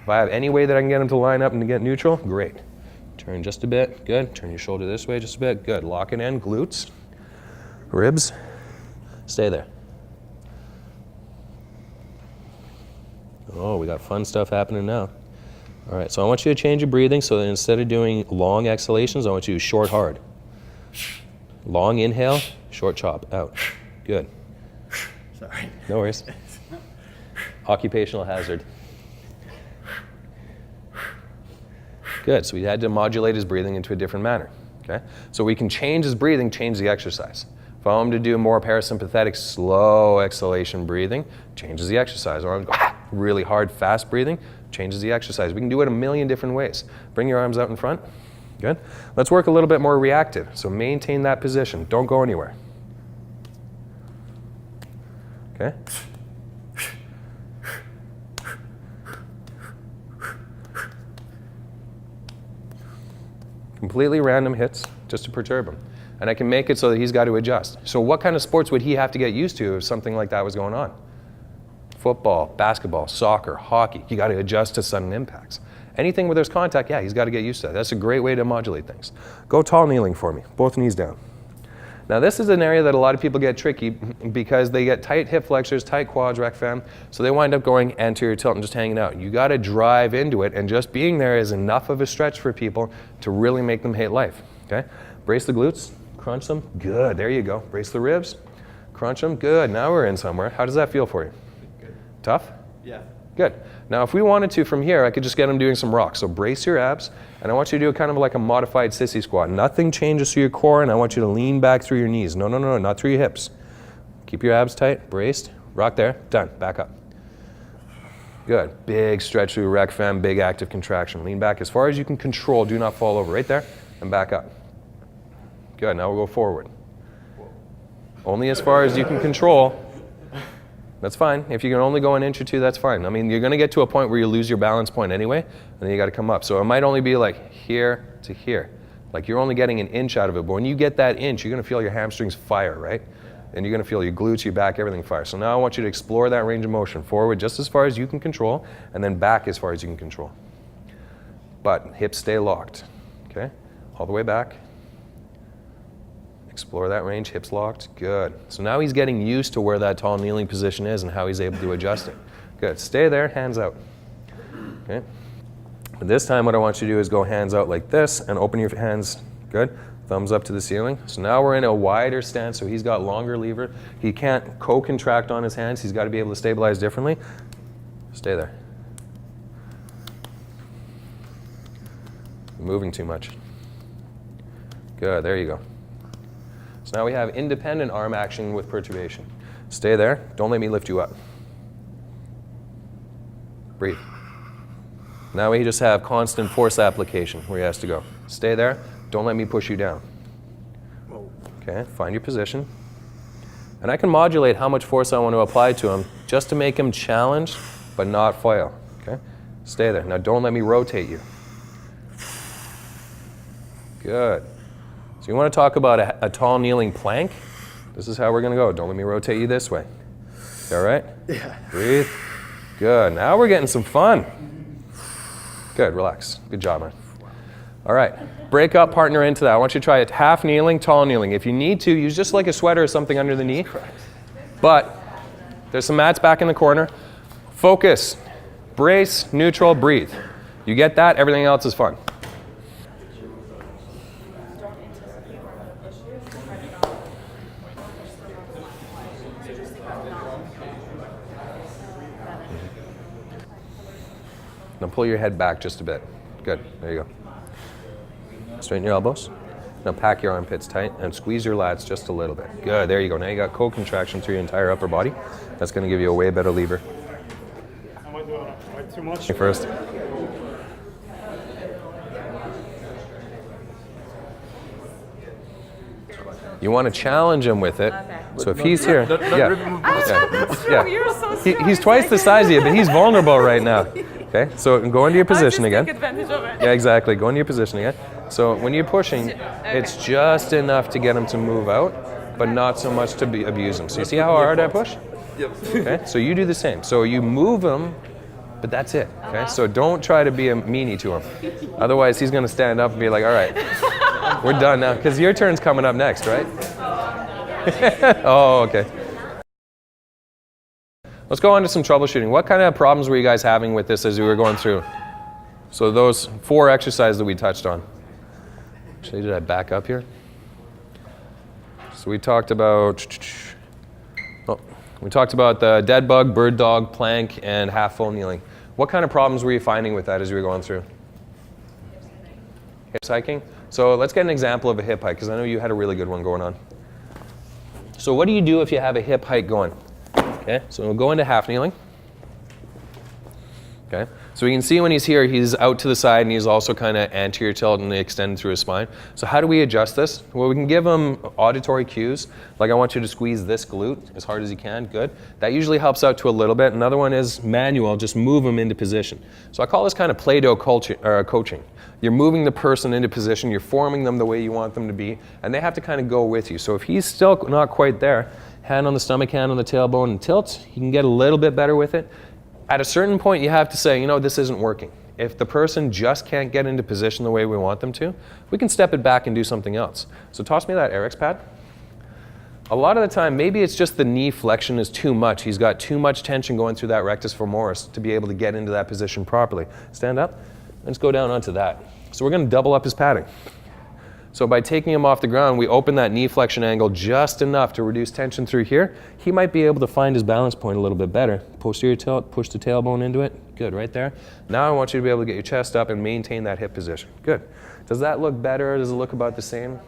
If I have any way that I can get him to line up and to get neutral, great. Turn just a bit, good. Turn your shoulder this way just a bit, good. Lock it in, glutes, ribs, stay there. Oh, we got fun stuff happening now. All right, so I want you to change your breathing so that instead of doing long exhalations, I want you to short hard. Long inhale, short chop, out. Good. Sorry. No worries. Occupational hazard. Good. So we had to modulate his breathing into a different manner. Okay. So we can change his breathing, change the exercise. If I want him to do more parasympathetic, slow exhalation breathing, changes the exercise. Or I'm really hard, fast breathing, changes the exercise. We can do it a million different ways. Bring your arms out in front. Good. Let's work a little bit more reactive. So maintain that position. Don't go anywhere. Okay. Completely random hits just to perturb him. And I can make it so that he's got to adjust. So what kind of sports would he have to get used to if something like that was going on? Football, basketball, soccer, hockey. You got to adjust to sudden impacts. Anything where there's contact, yeah, he's got to get used to that. That's a great way to modulate things. Go tall kneeling for me, both knees down. Now this is an area that a lot of people get tricky because they get tight hip flexors, tight quads, rec fem, so they wind up going anterior tilt and just hanging out. You got to drive into it, and just being there is enough of a stretch for people to really make them hate life. Okay? Brace the glutes, crunch them, good, there you go. Brace the ribs, crunch them, good. Now we're in somewhere. How does that feel for you? Good. Tough? Yeah. Good. Now if we wanted to from here, I could just get him doing some rocks. So brace your abs, and I want you to do kind of like a modified sissy squat. Nothing changes through your core, and I want you to lean back through your knees. No, not through your hips. Keep your abs tight, braced, rock there, done, back up. Good. Big stretch through rec fem, big active contraction. Lean back as far as you can control, do not fall over. Right there, and back up. Good, now we'll go forward. Only as far as you can control. That's fine. If you can only go an inch or two, that's fine. I mean, you're going to get to a point where you lose your balance point anyway, and then you got to come up. So it might only be like here to here. Like you're only getting an inch out of it, but when you get that inch, you're going to feel your hamstrings fire, right? And you're going to feel your glutes, your back, everything fire. So now I want you to explore that range of motion. Forward just as far as you can control, and then back as far as you can control. But hips stay locked, okay? All the way back. Explore that range, hips locked, good. So now he's getting used to where that tall kneeling position is and how he's able to adjust it. Good, stay there, hands out. Okay. But this time what I want you to do is go hands out like this and open your hands, good. Thumbs up to the ceiling. So now we're in a wider stance, so he's got longer lever. He can't co-contract on his hands, he's got to be able to stabilize differently. Stay there. You're moving too much. Good, there you go. So now we have independent arm action with perturbation. Stay there. Don't let me lift you up. Breathe. Now we just have constant force application where he has to go. Stay there. Don't let me push you down. Okay, find your position. And I can modulate how much force I want to apply to him just to make him challenge but not fail. Okay? Stay there. Now don't let me rotate you. Good. So you want to talk about a tall kneeling plank? This is how we're going to go. Don't let me rotate you this way. You all right? Yeah. Breathe. Good. Now we're getting some fun. Good. Relax. Good job, man. All right. Break up, partner into that. I want you to try it half kneeling, tall kneeling. If you need to, use just like a sweater or something under the knee. But there's some mats back in the corner. Focus. Brace, neutral, breathe. You get that? Everything else is fun. Now pull your head back just a bit. Good, there you go. Straighten your elbows. Now pack your armpits tight and squeeze your lats just a little bit. Good, there you go. Now you got co-contraction through your entire upper body. That's going to give you a way better lever. Am I doing way too much? First. You want to challenge him with it. Okay. So if he's here, yeah. Oh, you're so strong. He's twice the size of you, but he's vulnerable right now. Okay, so go into your position again. Take advantage of it. Yeah, exactly. Go into your position again. So when you're pushing, it's just enough to get him to move out, but not so much to abuse him. So you see how hard I push? Yep. Okay, so you do the same. So you move him, but that's it. Okay, so don't try to be a meanie to him. Otherwise, he's going to stand up and be like, all right, we're done now. Because your turn's coming up next, right? Oh, okay. Let's go on to some troubleshooting. What kind of problems were you guys having with this as we were going through? So those 4 exercises that we touched on. Actually, did I back up here? So we talked about the dead bug, bird dog, plank, and half full kneeling. What kind of problems were you finding with that as you were going through? Hips hiking. So let's get an example of a hip hike, because I know you had a really good one going on. So what do you do if you have a hip hike going? Okay, so we'll go into half kneeling. Okay, so we can see when he's here, he's out to the side and he's also kind of anterior tilt and extended through his spine. So how do we adjust this? Well, we can give him auditory cues, like I want you to squeeze this glute as hard as you can, good. That usually helps out to a little bit. Another one is manual, just move him into position. So I call this kind of Play-Doh coaching. You're moving the person into position, you're forming them the way you want them to be, and they have to kind of go with you. So if he's still not quite there, hand on the stomach, hand on the tailbone and tilt, you can get a little bit better with it. At a certain point, you have to say, you know, this isn't working. If the person just can't get into position the way we want them to, we can step it back and do something else. So toss me that Eric's pad. A lot of the time, maybe it's just the knee flexion is too much. He's got too much tension going through that rectus femoris to be able to get into that position properly. Stand up, let's go down onto that. So we're gonna double up his padding. So by taking him off the ground, we open that knee flexion angle just enough to reduce tension through here. He might be able to find his balance point a little bit better. Posterior tilt, push the tailbone into it. Good, right there. Now I want you to be able to get your chest up and maintain that hip position. Good. Does that look better? Does it look about the same?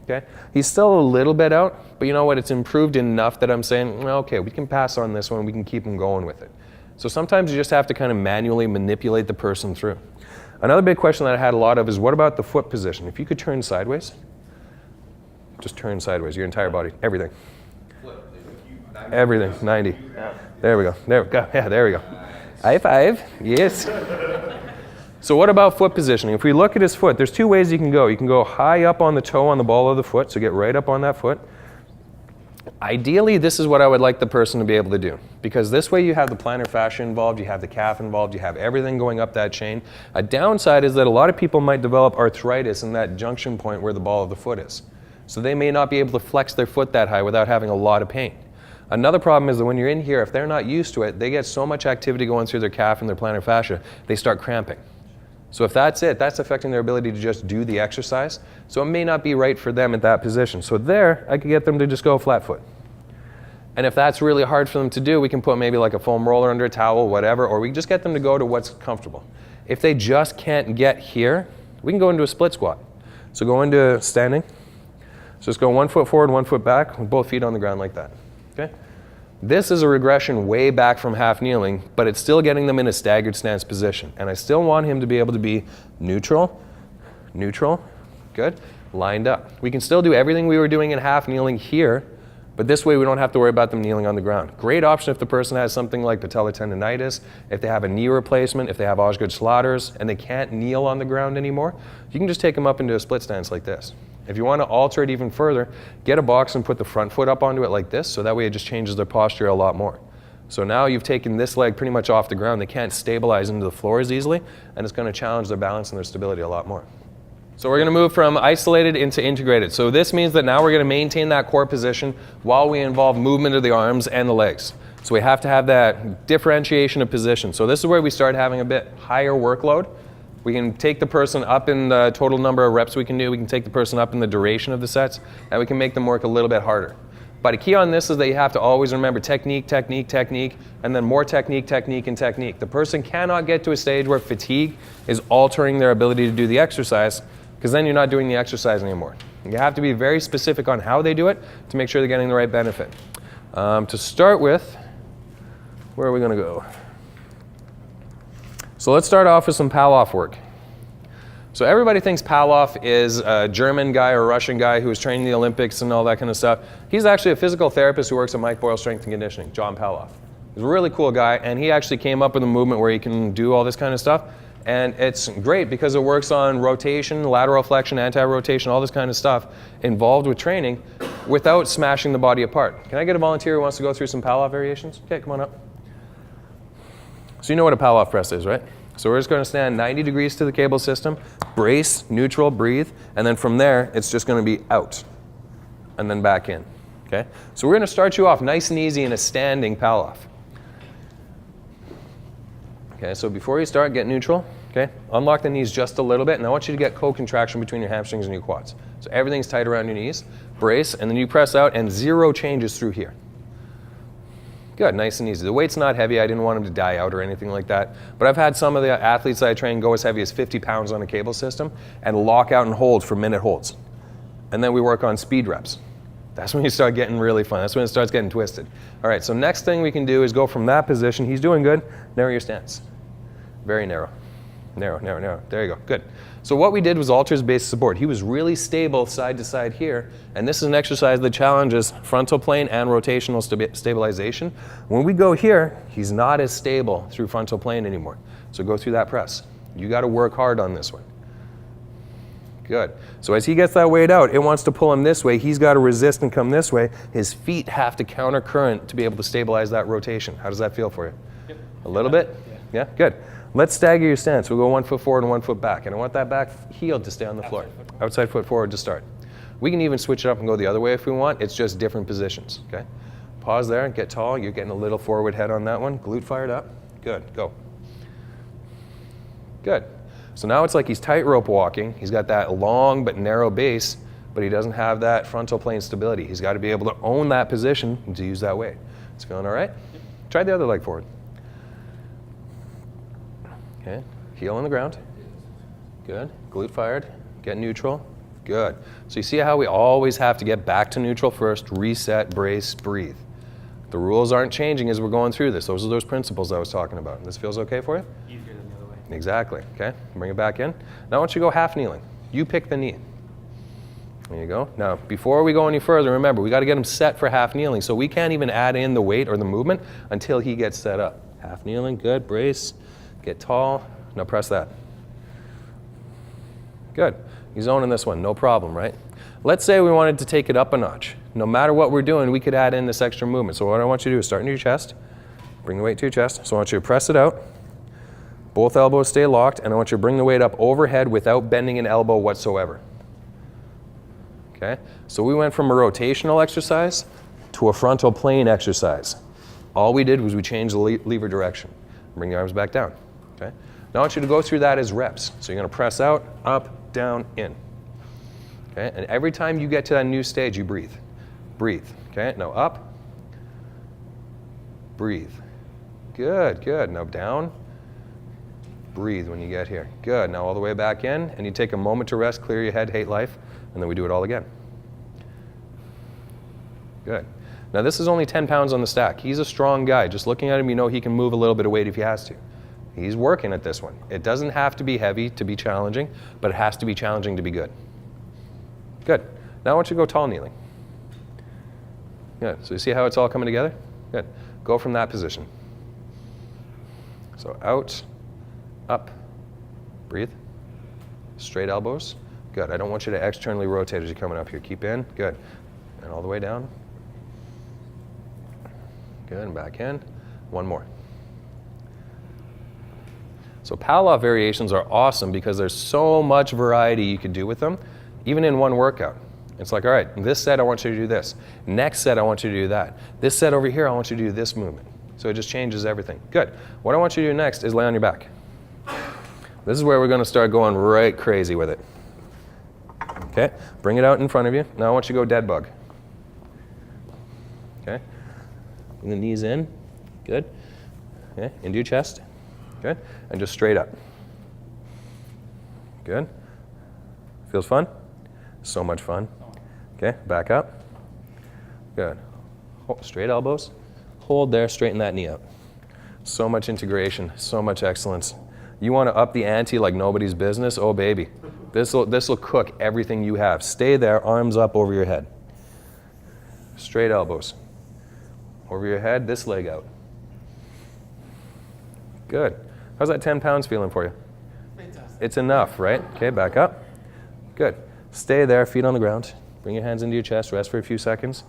Okay. He's still a little bit out, but you know what? It's improved enough that I'm saying, well, okay, we can pass on this one. We can keep him going with it. So sometimes you just have to kind of manually manipulate the person through. Another big question that I had a lot of is, what about the foot position? If you could turn sideways, just turn sideways, your entire body, everything. Everything, 90. There we go, there we go, yeah, there we go. High five, yes. So what about foot positioning? If we look at his foot, there's two ways you can go. You can go high up on the toe on the ball of the foot, so get right up on that foot. Ideally, this is what I would like the person to be able to do, because this way you have the plantar fascia involved, you have the calf involved, you have everything going up that chain. A downside is that a lot of people might develop arthritis in that junction point where the ball of the foot is. So they may not be able to flex their foot that high without having a lot of pain. Another problem is that when you're in here, if they're not used to it, they get so much activity going through their calf and their plantar fascia, they start cramping. So if that's it, that's affecting their ability to just do the exercise. So it may not be right for them at that position. So there, I could get them to just go flat foot. And if that's really hard for them to do, we can put maybe like a foam roller under a towel, whatever, or we just get them to go to what's comfortable. If they just can't get here, we can go into a split squat. So go into standing. So just go 1 foot forward, 1 foot back, with both feet on the ground like that. Okay? This is a regression way back from half kneeling, but it's still getting them in a staggered stance position. And I still want him to be able to be neutral, neutral, good, lined up. We can still do everything we were doing in half kneeling here, but this way we don't have to worry about them kneeling on the ground. Great option if the person has something like patellar tendonitis, if they have a knee replacement, if they have Osgood-Schlatters, and they can't kneel on the ground anymore, you can just take them up into a split stance like this. If you want to alter it even further, get a box and put the front foot up onto it like this, so that way it just changes their posture a lot more. So now you've taken this leg pretty much off the ground. They can't stabilize into the floor as easily, and it's going to challenge their balance and their stability a lot more. So we're going to move from isolated into integrated. So this means that now we're going to maintain that core position while we involve movement of the arms and the legs. So we have to have that differentiation of position. So this is where we start having a bit higher workload. We can take the person up in the total number of reps we can do. We can take the person up in the duration of the sets, and we can make them work a little bit harder. But a key on this is that you have to always remember technique, technique, technique, and then more technique, technique, and technique. The person cannot get to a stage where fatigue is altering their ability to do the exercise, because then you're not doing the exercise anymore. You have to be very specific on how they do it to make sure they're getting the right benefit. To start with, where are we going to go? So let's start off with some Pallof work. So everybody thinks Pallof is a German guy or a Russian guy who was training the Olympics and all that kind of stuff. He's actually a physical therapist who works at Mike Boyle Strength and Conditioning, John Pallof. He's a really cool guy, and he actually came up with a movement where he can do all this kind of stuff. And it's great because it works on rotation, lateral flexion, anti-rotation, all this kind of stuff involved with training without smashing the body apart. Can I get a volunteer who wants to go through some Pallof variations? Okay, come on up. So you know what a Pallof press is, right? So we're just going to stand 90 degrees to the cable system, brace, neutral, breathe, and then from there, it's just going to be out and then back in, okay? So we're going to start you off nice and easy in a standing Pallof. Okay, so before you start, get neutral, okay? Unlock the knees just a little bit, and I want you to get co-contraction between your hamstrings and your quads. So everything's tight around your knees, brace, and then you press out, and 0 changes through here. Good, nice and easy. The weight's not heavy. I didn't want him to die out or anything like that. But I've had some of the athletes that I train go as heavy as 50 pounds on a cable system and lock out and hold for minute holds. And then we work on speed reps. That's when you start getting really fun. That's when it starts getting twisted. All right, so next thing we can do is go from that position. He's doing good. Narrow your stance. Very narrow. Narrow, narrow, narrow. There you go. Good. So what we did was alters-based support. He was really stable side to side here, and this is an exercise that challenges frontal plane and rotational stabilization. When we go here, he's not as stable through frontal plane anymore. So go through that press. You got to work hard on this one. Good. So as he gets that weight out, it wants to pull him this way. He's got to resist and come this way. His feet have to counter current to be able to stabilize that rotation. How does that feel for you? Yep. A little bit? Yeah, good. Let's stagger your stance. We'll go 1 foot forward and 1 foot back. And I want that back heel to stay on the floor. Outside foot forward to start. We can even switch it up and go the other way if we want. It's just different positions, okay? Pause there, get tall. You're getting a little forward head on that one. Glute fired up. Good, go. Good. So now it's like he's tightrope walking. He's got that long but narrow base, but he doesn't have that frontal plane stability. He's got to be able to own that position and to use that weight. It's feeling all right? Try the other leg forward. Okay, heel on the ground. Good, glute fired, get neutral. Good. So you see how we always have to get back to neutral first, reset, brace, breathe. The rules aren't changing as we're going through this. Those are those principles I was talking about. This feels okay for you? Easier than the other way. Exactly, okay. Bring it back in. Now I want you to go half kneeling. You pick the knee. There you go. Now, before we go any further, remember, we got to get him set for half kneeling. So we can't even add in the weight or the movement until he gets set up. Half kneeling, good, brace. Get tall. Now press that. Good. He's owning this one, no problem, right? Let's say we wanted to take it up a notch. No matter what we're doing, we could add in this extra movement. So what I want you to do is start in your chest. Bring the weight to your chest. So I want you to press it out. Both elbows stay locked, and I want you to bring the weight up overhead without bending an elbow whatsoever. Okay? So we went from a rotational exercise to a frontal plane exercise. All we did was we changed the lever direction. Bring your arms back down. Okay? Now I want you to go through that as reps. So you're going to press out, up, down, in. Okay? And every time you get to that new stage, you breathe. Breathe. Okay? Now up. Breathe. Good, good. Now down. Breathe when you get here. Good. Now all the way back in, and you take a moment to rest, clear your head, hate life, and then we do it all again. Good. Now this is only 10 pounds on the stack. He's a strong guy. Just looking at him, you know he can move a little bit of weight if he has to. He's working at this one. It doesn't have to be heavy to be challenging, but it has to be challenging to be good. Good. Now I want you to go tall kneeling. Good. So you see how it's all coming together? Good. Go from that position. So out, up, breathe. Straight elbows. Good. I don't want you to externally rotate as you're coming up here. Keep in. Good. And all the way down. Good. And back in. One more. So Pallof variations are awesome because there's so much variety you could do with them, even in one workout. It's like, all right, this set I want you to do this. Next set I want you to do that. This set over here I want you to do this movement. So it just changes everything. Good. What I want you to do next is lay on your back. This is where we're going to start going right crazy with it. Okay, bring it out in front of you. Now I want you to go dead bug. Okay, bring the knees in. Good. Okay, into your chest. Good. And just straight up. Good. Feels fun? So much fun. Okay, back up. Good. Straight elbows. Hold there, straighten that knee out. So much integration, so much excellence. You want to up the ante like nobody's business? Oh baby. This'll cook everything you have. Stay there, arms up over your head. Straight elbows. Over your head, this leg out. Good. How's that 10 pounds feeling for you? Fantastic. It's enough, right? Okay, back up. Good. Stay there, feet on the ground. Bring your hands into your chest, rest for a few seconds.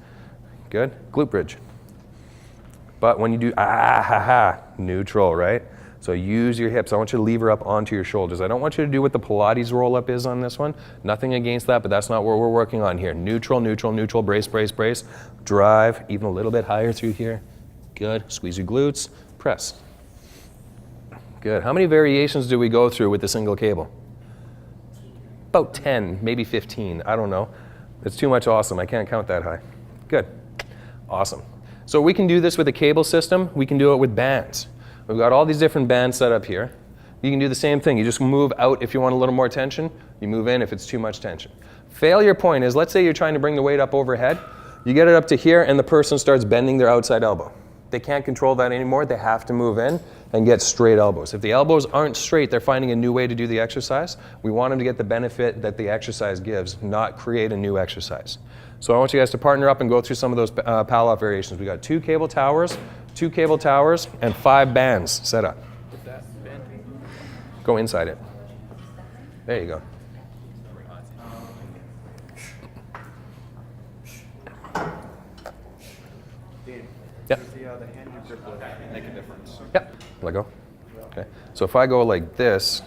Good. Glute bridge. But when you do, neutral, right? So use your hips. I want you to lever up onto your shoulders. I don't want you to do what the Pilates roll-up is on this one. Nothing against that, but that's not what we're working on here. Neutral, neutral, neutral, brace, brace, brace. Drive, even a little bit higher through here. Good. Squeeze your glutes. Press. Good. How many variations do we go through with the single cable? About 10, maybe 15. I don't know. It's too much awesome. I can't count that high. Good. Awesome. So we can do this with a cable system. We can do it with bands. We've got all these different bands set up here. You can do the same thing. You just move out if you want a little more tension. You move in if it's too much tension. Failure point is, let's say you're trying to bring the weight up overhead. You get it up to here and the person starts bending their outside elbow. They can't control that anymore. They have to move in and get straight elbows. If the elbows aren't straight, they're finding a new way to do the exercise. We want them to get the benefit that the exercise gives, not create a new exercise. So I want you guys to partner up and go through some of those Pallof variations. We got 2 cable towers, and 5 bands set up. Go inside it. There you go. Yep. The hand you grip with make a difference. Yep. Let go. Okay. So if I go like this,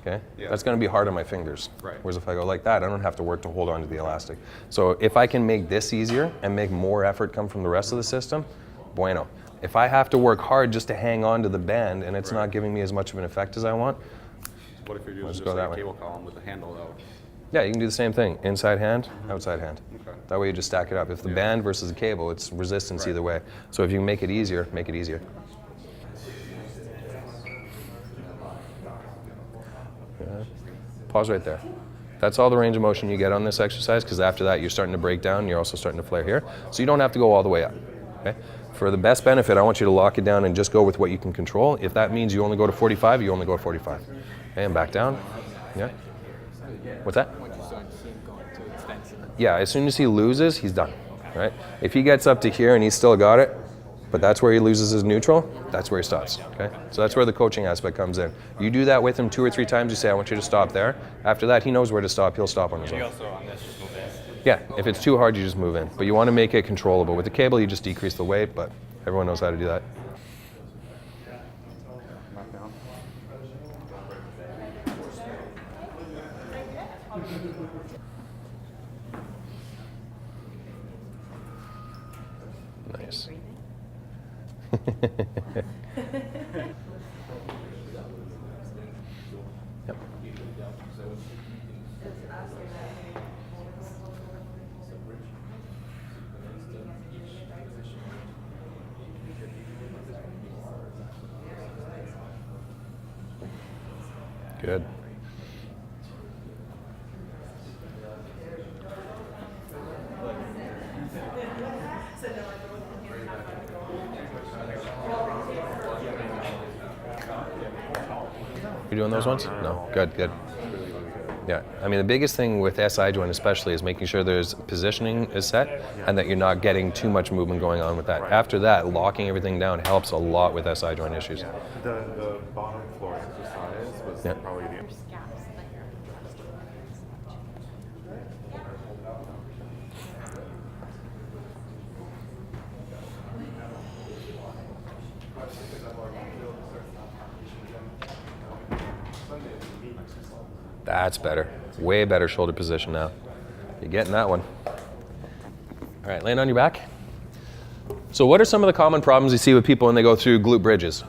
okay, Yeah. that's going to be hard on my fingers. Right. Whereas if I go like that, I don't have to work to hold on to the elastic. So if I can make this easier and make more effort come from the rest of the system, bueno. If I have to work hard just to hang on to the band and it's not giving me as much of an effect as I want, What if you're doing Let's just go like that a way. cable column with the handle out? yeah, you can do the same thing. Inside hand, outside hand. Okay. That way you just stack it up. If the band versus the cable, it's resistance either way. So if you make it easier, make it easier. Yeah. Pause right there. That's all the range of motion you get on this exercise, because after that you're starting to break down, you're also starting to flare here. So you don't have to go all the way up. Okay? For the best benefit, I want you to lock it down and just go with what you can control. If that means you only go to 45, you only go to 45. Okay, and back down. Yeah. What's that? Yeah, as soon as he loses, he's done. Right? If he gets up to here and he's still got it, but that's where he loses his neutral, that's where he stops. Okay? So that's where the coaching aspect comes in. You do that with him 2 or 3 times, you say, I want you to stop there. After that, he knows where to stop, he'll stop on his own. Also on this, just move in. Yeah, if it's too hard, you just move in. But you want to make it controllable. With the cable, you just decrease the weight, but everyone knows how to do that. Back down. Nice. Yep. Good. You doing those ones? No. Good, good. Yeah, I mean the biggest thing with SI joint especially is making sure there's positioning is set and that you're not getting too much movement going on with that. After that, locking everything down helps a lot with SI joint issues. The bottom floor exercise was Yeah. probably the That's better. Way better shoulder position now. You're getting that one. All right, land on your back. So what are some of the common problems you see with people when they go through glute bridges?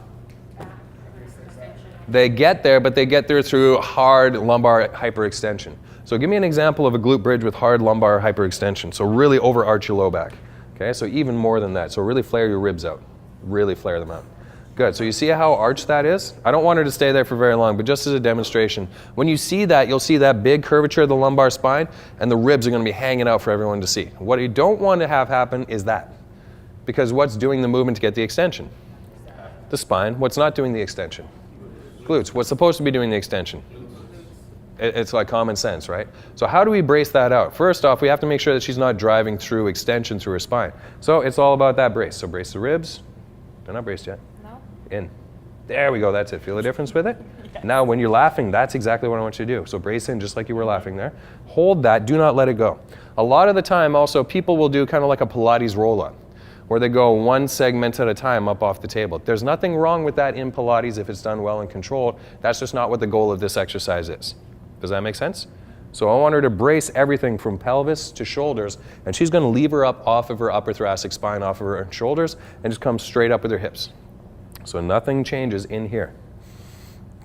They get there, but they get there through hard lumbar hyperextension. So give me an example of a glute bridge with hard lumbar hyperextension. So really overarch your low back. Okay, so even more than that. So really flare your ribs out. Really flare them out. Good, so you see how arched that is? I don't want her to stay there for very long, but just as a demonstration, when you see that, you'll see that big curvature of the lumbar spine, and the ribs are gonna be hanging out for everyone to see. What you don't want to have happen is that, because what's doing the movement to get the extension? The spine. What's not doing the extension? Glutes. What's supposed to be doing the extension? It's like common sense, right? So how do we brace that out? First off, we have to make sure that she's not driving through extension through her spine. So it's all about that brace. So brace the ribs. They're not braced yet. In. There we go, that's it. Feel the difference with it? Yes. Now when you're laughing, that's exactly what I want you to do. So brace in just like you were laughing there. Hold that, do not let it go. A lot of the time also people will do kind of like a Pilates roll-up, where they go one segment at a time up off the table. There's nothing wrong with that in Pilates if it's done well and controlled. That's just not what the goal of this exercise is. Does that make sense? So I want her to brace everything from pelvis to shoulders, and she's gonna lever up off of her upper thoracic spine, off of her shoulders, and just come straight up with her hips. So nothing changes in here.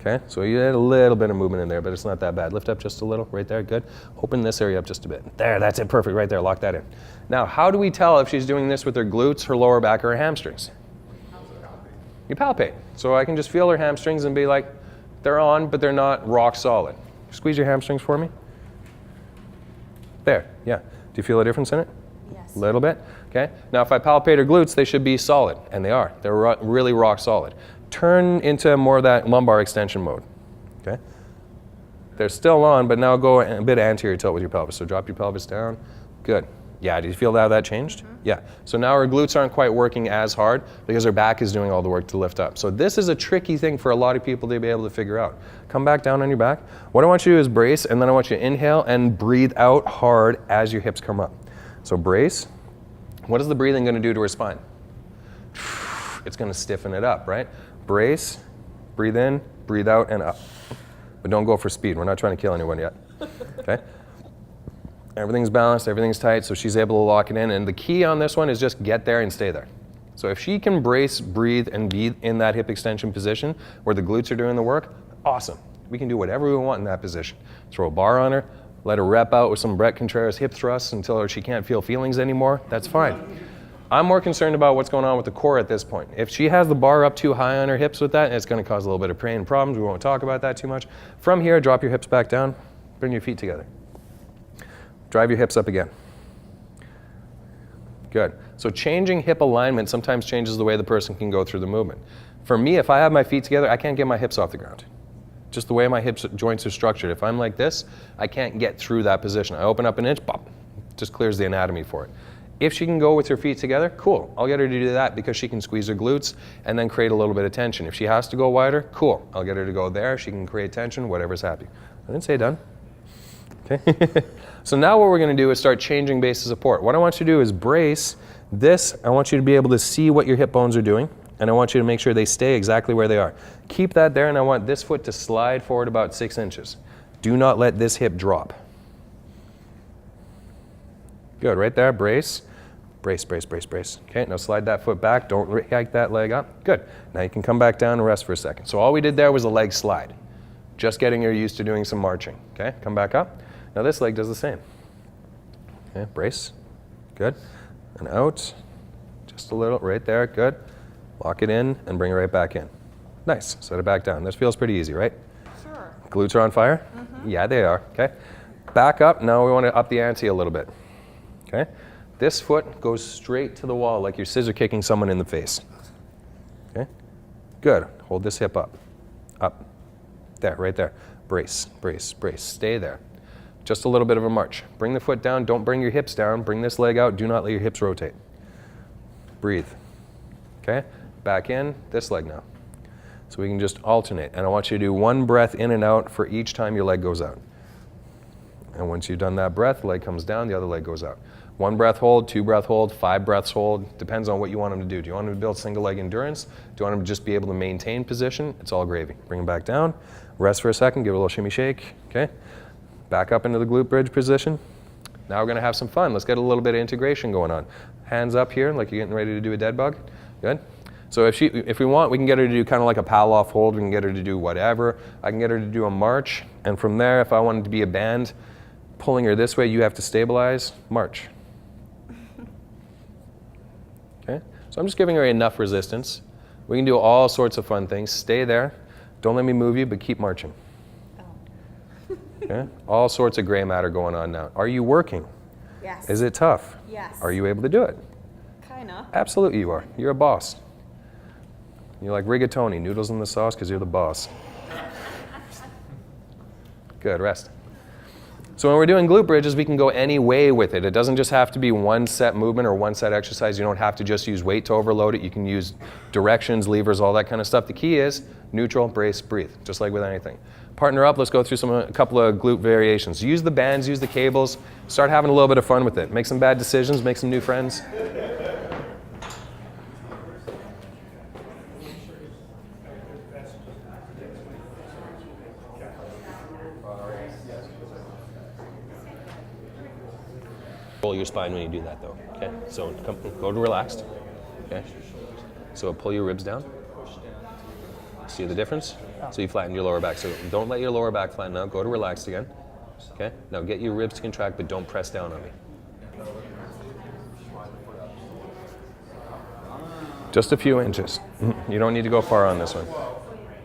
Okay, so you had a little bit of movement in there, but it's not that bad. Lift up just a little, right there, good. Open this area up just a bit. There, that's it, perfect, right there, lock that in. Now, how do we tell if she's doing this with her glutes, her lower back, or her hamstrings? You palpate. So I can just feel her hamstrings and be like, they're on, but they're not rock solid. Squeeze your hamstrings for me. There, yeah. Do you feel a difference in it? Yes. A little bit, okay? Now if I palpate her glutes, they should be solid, and they are. They're really rock solid. Turn into more of that lumbar extension mode, okay? They're still on, but now go a bit anterior tilt with your pelvis. So drop your pelvis down, good. Yeah, do you feel how that changed? Yeah, so now her glutes aren't quite working as hard because her back is doing all the work to lift up. So this is a tricky thing for a lot of people to be able to figure out. Come back down on your back. What I want you to do is brace, and then I want you to inhale and breathe out hard as your hips come up. So brace. What is the breathing going to do to her spine? It's going to stiffen it up, right? Brace, breathe in, breathe out, and up. But don't go for speed. We're not trying to kill anyone yet, okay? Everything's balanced, everything's tight, so she's able to lock it in. And the key on this one is just get there and stay there. So if she can brace, breathe, and be in that hip extension position where the glutes are doing the work, awesome. We can do whatever we want in that position. Throw a bar on her, let her rep out with some Brett Contreras hip thrusts until she can't feel feelings anymore. That's fine. I'm more concerned about what's going on with the core at this point. If she has the bar up too high on her hips with that, it's going to cause a little bit of pain and problems. We won't talk about that too much. From here, drop your hips back down, bring your feet together. Drive your hips up again. Good. So changing hip alignment sometimes changes the way the person can go through the movement. For me, if I have my feet together, I can't get my hips off the ground. Just the way my hips joints are structured. If I'm like this, I can't get through that position. I open up an inch, pop, just clears the anatomy for it. If she can go with her feet together, cool. I'll get her to do that because she can squeeze her glutes and then create a little bit of tension. If she has to go wider, cool. I'll get her to go there. She can create tension, whatever's happy. I didn't say done. Okay. So now what we're going to do is start changing base of support. What I want you to do is brace this. I want you to be able to see what your hip bones are doing, and I want you to make sure they stay exactly where they are. Keep that there, and I want this foot to slide forward about 6 inches. Do not let this hip drop. Good, right there, brace. Brace, brace, brace, brace. Okay, now slide that foot back. Don't hike that leg up. Good. Now you can come back down and rest for a second. So all we did there was a leg slide. Just getting her used to doing some marching. Okay, come back up. Now this leg does the same. Okay, brace. Good. And out. Just a little, right there, good. Lock it in and bring it right back in. Nice, set it back down. This feels pretty easy, right? Sure. Glutes are on fire? Yeah, they are, okay. Back up, now we want to up the ante a little bit, okay? This foot goes straight to the wall like you're scissor kicking someone in the face, okay? Good, hold this hip up, up, there, right there. Brace, brace, brace, stay there. Just a little bit of a march. Bring the foot down, don't bring your hips down, bring this leg out, do not let your hips rotate. Breathe, okay? Back in, this leg now. So we can just alternate. And I want you to do one breath in and out for each time your leg goes out. And once you've done that breath, leg comes down, the other leg goes out. 1 breath hold, 2 breath hold, 5 breaths hold. Depends on what you want them to do. Do you want them to build single leg endurance? Do you want them to just be able to maintain position? It's all gravy. Bring them back down. Rest for a second, give it a little shimmy shake, okay? Back up into the glute bridge position. Now we're gonna have some fun. Let's get a little bit of integration going on. Hands up here, like you're getting ready to do a dead bug. Good. So if we want, we can get her to do kind of like a pal-off hold. We can get her to do whatever. I can get her to do a march. And from there, if I wanted to be a band, pulling her this way, you have to stabilize, march. Okay? So I'm just giving her enough resistance. We can do all sorts of fun things. Stay there. Don't let me move you, but keep marching. Okay? All sorts of gray matter going on now. Are you working? Yes. Is it tough? Yes. Are you able to do it? Kinda. Absolutely you are. You're a boss. You're like rigatoni, noodles in the sauce, because you're the boss. Good, rest. So when we're doing glute bridges, we can go any way with it. It doesn't just have to be one set movement or one set exercise. You don't have to just use weight to overload it. You can use directions, levers, all that kind of stuff. The key is neutral, brace, breathe, just like with anything. Partner up, let's go through a couple of glute variations. Use the bands, use the cables, start having a little bit of fun with it. Make some bad decisions, make some new friends. Roll your spine when you do that though, okay? So go to relaxed, okay? So pull your ribs down. See the difference? So you flatten your lower back. So don't let your lower back flatten out. Go to relaxed again. Okay? Now get your ribs to contract, but don't press down on me. Just a few inches. You don't need to go far on this one.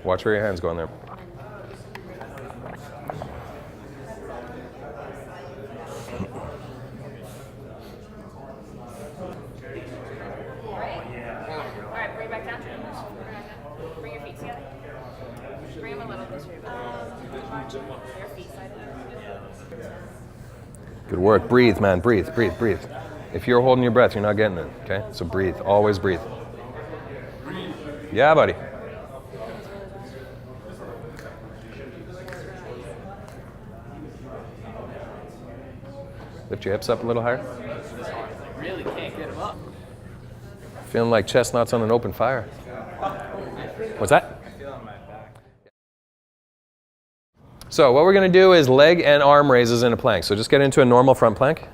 Watch where your hands go in there. All right, bring it back down. Bring your feet together. Bring them a little closer. Your feet side. Good work. Breathe, man. Breathe, breathe, breathe. If you're holding your breath, you're not getting it, okay? So breathe. Always breathe. Yeah, buddy. Lift your hips up a little higher. Really can't get him up. Feeling like chestnuts on an open fire. What's that? So what we're going to do is leg and arm raises in a plank. So just get into a normal front plank.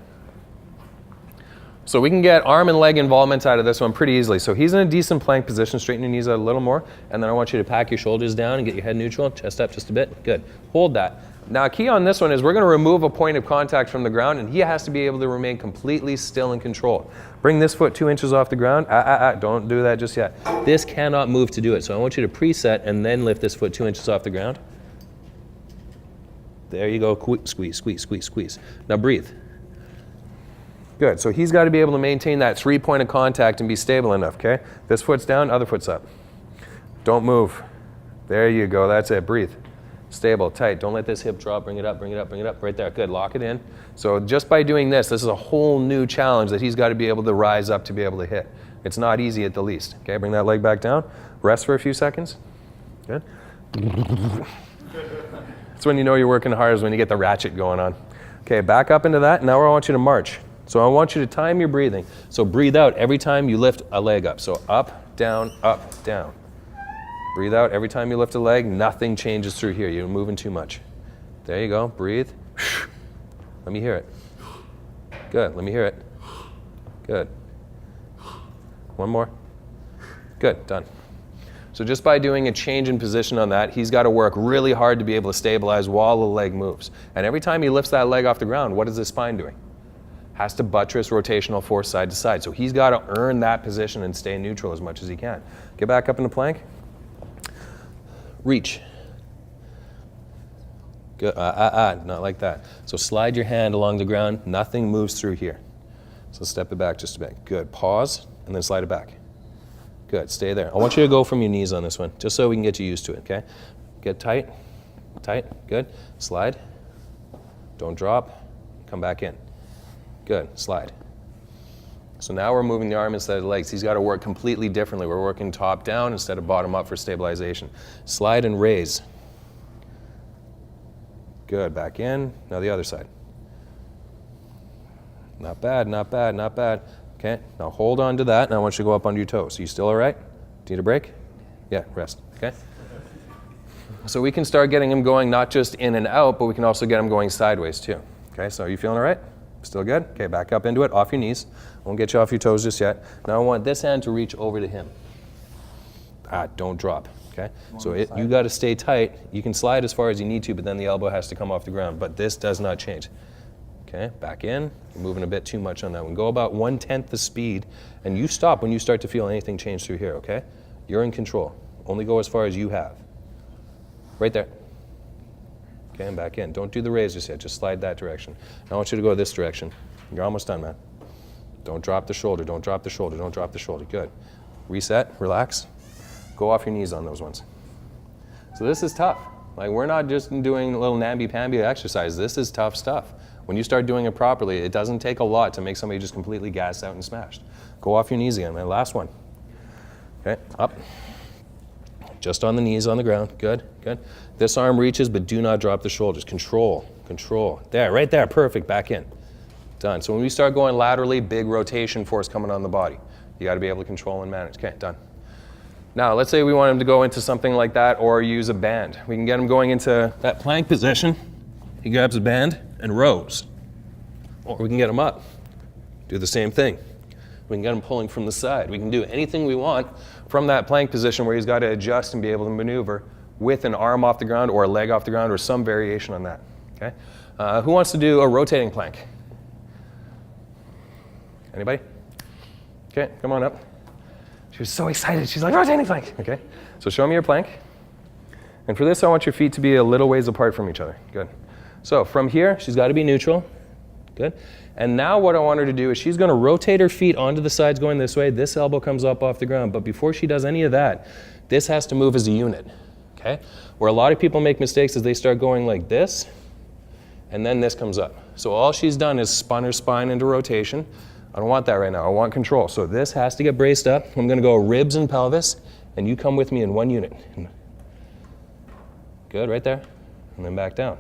So we can get arm and leg involvement out of this one pretty easily. So he's in a decent plank position. Straighten your knees out a little more. And then I want you to pack your shoulders down and get your head neutral. Chest up just a bit. Good. Hold that. Now, key on this one is we're going to remove a point of contact from the ground, and he has to be able to remain completely still and controlled. Bring this foot 2 inches off the ground. Don't do that just yet. This cannot move to do it. So I want you to preset and then lift this foot 2 inches off the ground. There you go. Squeeze, squeeze, squeeze, squeeze. Now breathe. Good. So he's got to be able to maintain that 3 point of contact and be stable enough, okay? This foot's down, other foot's up. Don't move. There you go. That's it. Breathe. Stable, tight. Don't let this hip drop. Bring it up, bring it up, bring it up. Right there. Good. Lock it in. So just by doing this is a whole new challenge that he's got to be able to rise up to be able to hit. It's not easy at the least. Okay, bring that leg back down. Rest for a few seconds. Good. That's when you know you're working hard, is when you get the ratchet going on. Okay, back up into that. Now I want you to march. So I want you to time your breathing. So breathe out every time you lift a leg up. So up, down, up, down. Breathe out every time you lift a leg. Nothing changes through here. You're moving too much. There you go. Breathe. Let me hear it. Good. Let me hear it. Good. One more. Good. Done. So just by doing a change in position on that, he's got to work really hard to be able to stabilize while the leg moves. And every time he lifts that leg off the ground, what is his spine doing? Has to buttress rotational force side to side. So he's got to earn that position and stay neutral as much as he can. Get back up in the plank. Reach. Good. Not like that. So slide your hand along the ground. Nothing moves through here. So step it back just a bit. Good. Pause and then slide it back. Good. Stay there. I want you to go from your knees on this one, just so we can get you used to it, okay? Get tight. Tight. Good. Slide. Don't drop. Come back in. Good. Slide. So now we're moving the arm instead of the legs. He's got to work completely differently. We're working top down instead of bottom up for stabilization. Slide and raise. Good. Back in. Now the other side. Not bad, not bad, not bad. Okay. Now hold on to that, and I want you to go up onto your toes. Are you still all right? Do you need a break? Yeah, rest. Okay. So we can start getting him going not just in and out, but we can also get him going sideways too. Okay, so are you feeling all right? Still good? Okay, back up into it, off your knees. I won't get you off your toes just yet. Now I want this hand to reach over to him. Don't drop, okay? So you got to stay tight. You can slide as far as you need to, but then the elbow has to come off the ground. But this does not change. Okay, back in. You're moving a bit too much on that one. Go about 1/10 the speed, and you stop when you start to feel anything change through here, okay? You're in control. Only go as far as you have. Right there. Okay, and back in. Don't do the raise just yet. Just slide that direction. Now I want you to go this direction. You're almost done, man. Don't drop the shoulder. Don't drop the shoulder. Don't drop the shoulder. Good. Reset. Relax. Go off your knees on those ones. So this is tough. Like, we're not just doing a little namby-pamby exercise. This is tough stuff. When you start doing it properly, it doesn't take a lot to make somebody just completely gassed out and smashed. Go off your knees again, man. Last one. Okay, up. Just on the knees on the ground. Good, good. This arm reaches, but do not drop the shoulders. Control, control. There, right there. Perfect. Back in. Done. So when we start going laterally, big rotation force coming on the body. You got to be able to control and manage. Okay, done. Now, let's say we want him to go into something like that or use a band. We can get him going into that plank position. He grabs a band and rows. Or we can get him up. Do the same thing. We can get him pulling from the side. We can do anything we want from that plank position where he's got to adjust and be able to maneuver with an arm off the ground or a leg off the ground or some variation on that. Okay? Who wants to do a rotating plank? Anybody? Okay, come on up. She was so excited. She's like, rotating plank. Okay, so show me your plank. And for this, I want your feet to be a little ways apart from each other. Good. So from here, she's got to be neutral. Good. And now what I want her to do is she's going to rotate her feet onto the sides going this way. This elbow comes up off the ground. But before she does any of that, this has to move as a unit. Okay? Where a lot of people make mistakes is they start going like this, and then this comes up. So all she's done is spun her spine into rotation. I don't want that right now. I want control. So this has to get braced up. I'm going to go ribs and pelvis, and you come with me in one unit. Good, right there. And then back down.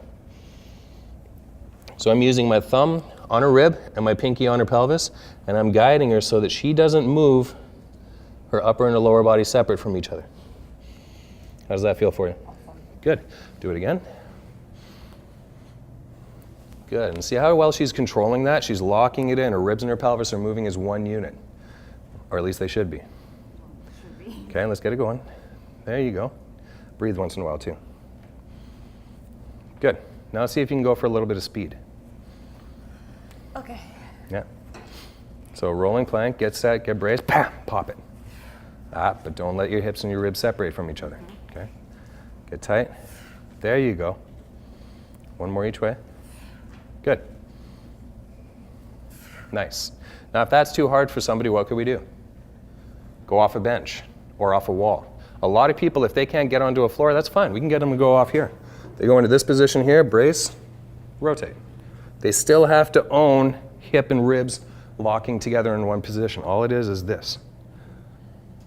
So I'm using my thumb on her rib and my pinky on her pelvis, and I'm guiding her so that she doesn't move her upper and her lower body separate from each other. How does that feel for you? Good. Do it again. Good. And see how well she's controlling that? She's locking it in. Her ribs and her pelvis are moving as one unit. Or at least they should be. Okay, let's get it going. There you go. Breathe once in a while too. Good. Now let's see if you can go for a little bit of speed. Okay. Yeah. So rolling plank, get set, get braced, pop it. But don't let your hips and your ribs separate from each other. Okay. Get tight. There you go. One more each way. Good. Nice. Now if that's too hard for somebody, what could we do? Go off a bench or off a wall. A lot of people, if they can't get onto a floor, that's fine. We can get them to go off here. They go into this position here, brace, rotate. They still have to own hip and ribs locking together in one position. All it is this.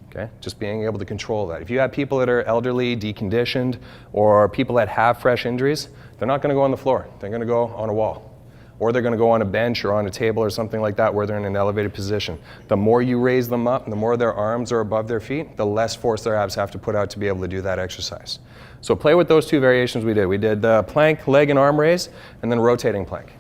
Okay? Just being able to control that. If you have people that are elderly, deconditioned, or people that have fresh injuries, they're not going to go on the floor. They're going to go on a wall. Or they're going to go on a bench or on a table or something like that where they're in an elevated position. The more you raise them up, the more their arms are above their feet, the less force their abs have to put out to be able to do that exercise. So play with those two variations we did. We did the plank, leg and arm raise, and then rotating plank.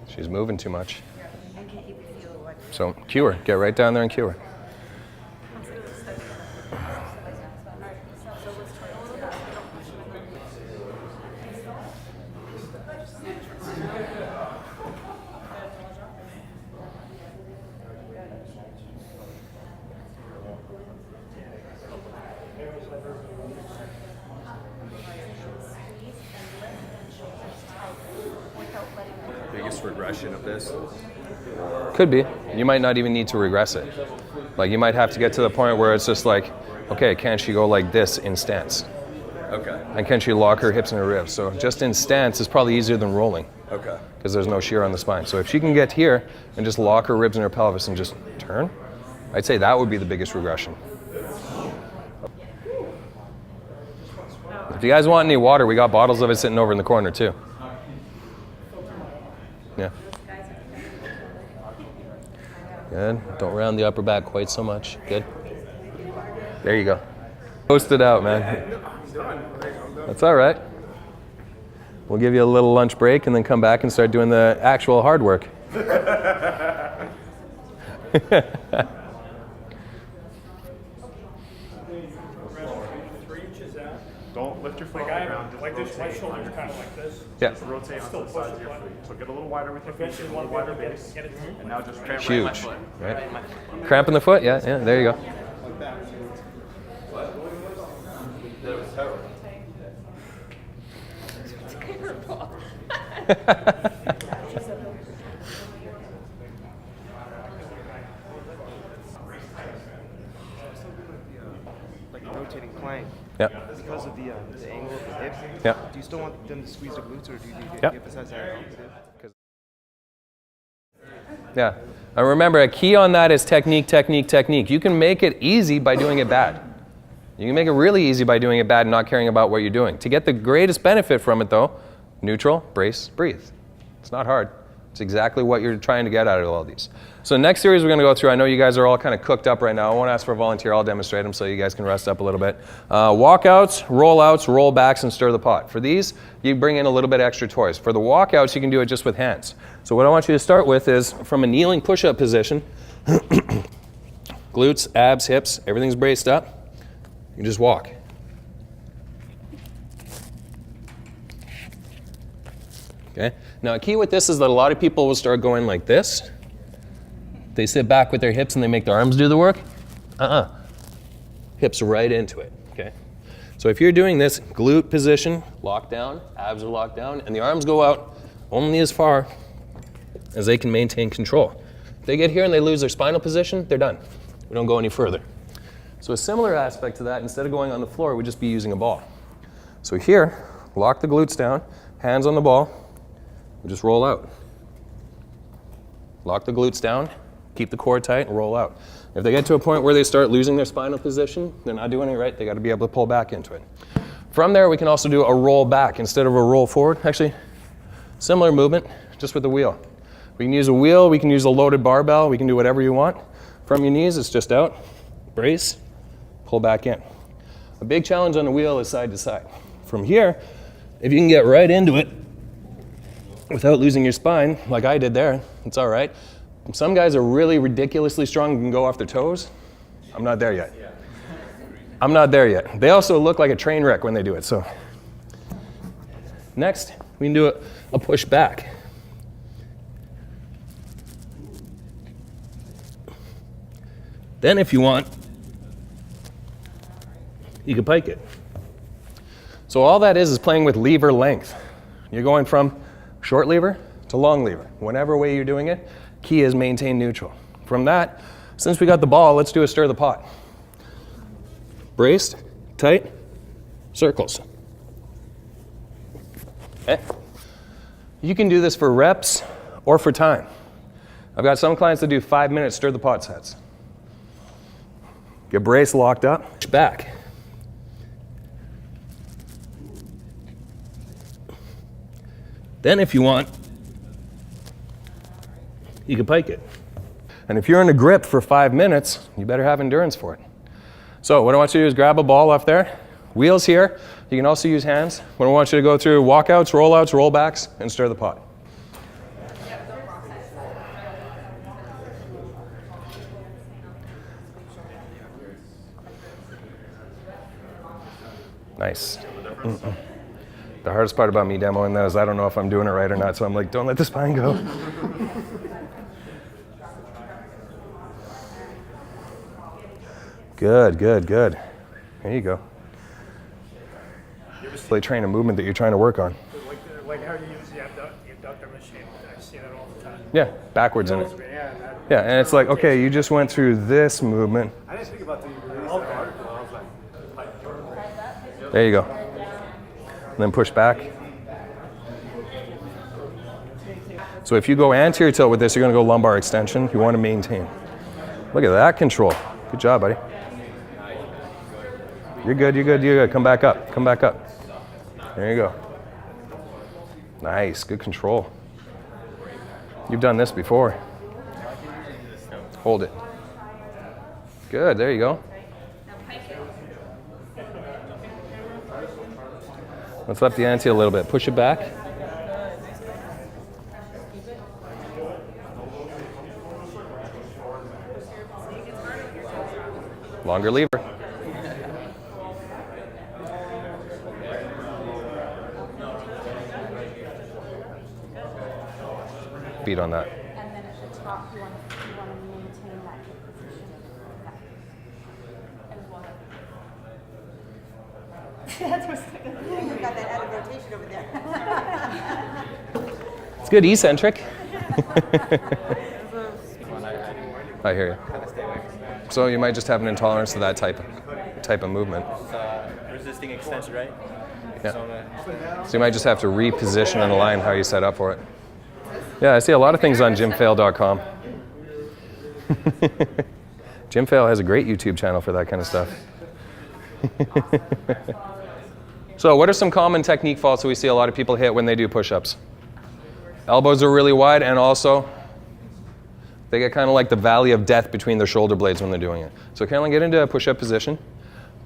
She's moving too much. So cue her. Get right down there and cue her. Biggest regression of this? Could be. You might not even need to regress it. Like you might have to get to the point where it's just like, okay, can she go like this in stance? Okay. And can she lock her hips and her ribs? So just in stance is probably easier than rolling Okay. because there's no shear on the spine. So if she can get here and just lock her ribs and her pelvis and just turn, I'd say that would be the biggest regression. If you guys want any water, we got bottles of it sitting over in the corner too. Yeah. Good. Don't round the upper back quite so much. Good. There you go. Post it out, man. That's all right. We'll give you a little lunch break and then come back and start doing the actual hard work. Don't lift your foot off the ground. Just Like this, my rotate. shoulder's kind of like this. Yeah. Just rotate onto the sides of your feet. So get a little wider with your feet, get Eventually, a want little to be able wider to base. get it. And now just cramp Huge. Right? Cramp in the foot? Yeah, yeah, there you go. Like a rotating plank, Yeah. because of the angle of the hip, Yeah. do you still want them to squeeze their glutes, or do you Yep. emphasize that opposite? Yeah. And remember, a key on that is technique, technique, technique. You can make it easy by doing it bad. You can make it really easy by doing it bad and not caring about what you're doing. To get the greatest benefit from it, though, Neutral, brace, breathe. It's not hard. It's exactly what you're trying to get out of all these. So the next series we're going to go through, I know you guys are all kind of cooked up right now. I won't ask for a volunteer. I'll demonstrate them so you guys can rest up a little bit. Walkouts, rollouts, rollbacks, and stir the pot. For these, you bring in a little bit extra toys. For the walkouts, you can do it just with hands. So what I want you to start with is from a kneeling push-up position, glutes, abs, hips, everything's braced up. You just walk. Okay. Now, a key with this is that a lot of people will start going like this. They sit back with their hips and they make their arms do the work. Hips right into it. Okay. So if you're doing this glute position, locked down, abs are locked down, and the arms go out only as far as they can maintain control. If they get here and they lose their spinal position, they're done. We don't go any further. So a similar aspect to that, instead of going on the floor, we'd just be using a ball. So here, lock the glutes down, hands on the ball. We just roll out. Lock the glutes down, keep the core tight, and roll out. If they get to a point where they start losing their spinal position, they're not doing it right, they got to be able to pull back into it. From there, we can also do a roll back instead of a roll forward. Actually, similar movement, just with the wheel. We can use a wheel, we can use a loaded barbell, we can do whatever you want. From your knees, it's just out, brace, pull back in. A big challenge on the wheel is side to side. From here, if you can get right into it, without losing your spine, like I did there, it's all right. Some guys are really ridiculously strong and can go off their toes. I'm not there yet. I'm not there yet. They also look like a train wreck when they do it. So next, we can do a push back. Then if you want, you can pike it. So all that is playing with lever length. You're going from short lever to long lever. Whatever way you're doing it, key is maintain neutral. From that, since we got the ball, let's do a stir the pot. Braced, tight, circles. Okay? You can do this for reps or for time. I've got some clients that do 5-minute stir the pot sets. Get brace locked up, push back. Then if you want, you can pike it. And if you're in a grip for 5 minutes, you better have endurance for it. So what I want you to do is grab a ball off there, wheels here. You can also use hands. What I want you to go through walkouts, rollouts, rollbacks, and stir the pot. Nice. The hardest part about me demoing that is I don't know if I'm doing it right or not, so I'm like, don't let the spine go. Good, good, good. There you go. Play train a movement that you're trying to work on. Like how you use the abductor machine. I see that all the time. Yeah, backwards in it. Yeah, and it's like, okay, you just went through this movement. I didn't think about the article. I was like, There you go. And then push back. So if you go anterior tilt with this, you're going to go lumbar extension. You want to maintain. Look at that control. Good job, buddy. You're good, you're good, you're good. Come back up, come back up. There you go. Nice, good control. You've done this before. Hold it. Good, there you go. Let's up the ante a little bit. Push it back. Longer lever. Feet on that. And then at the top, you want to maintain that hip position. As well. That's what's you got that added rotation over there. It's good eccentric. I hear you. So you might just have an intolerance to that type of movement. Resisting extension, right? Yeah. So you might just have to reposition and align how you set up for it. Yeah, I see a lot of things on gymfail.com. Gymfail has a great YouTube channel for that kind of stuff. So what are some common technique faults that we see a lot of people hit when they do push-ups? Elbows are really wide, and also they get kind of like the valley of death between their shoulder blades when they're doing it. So Caroline, get into a push-up position.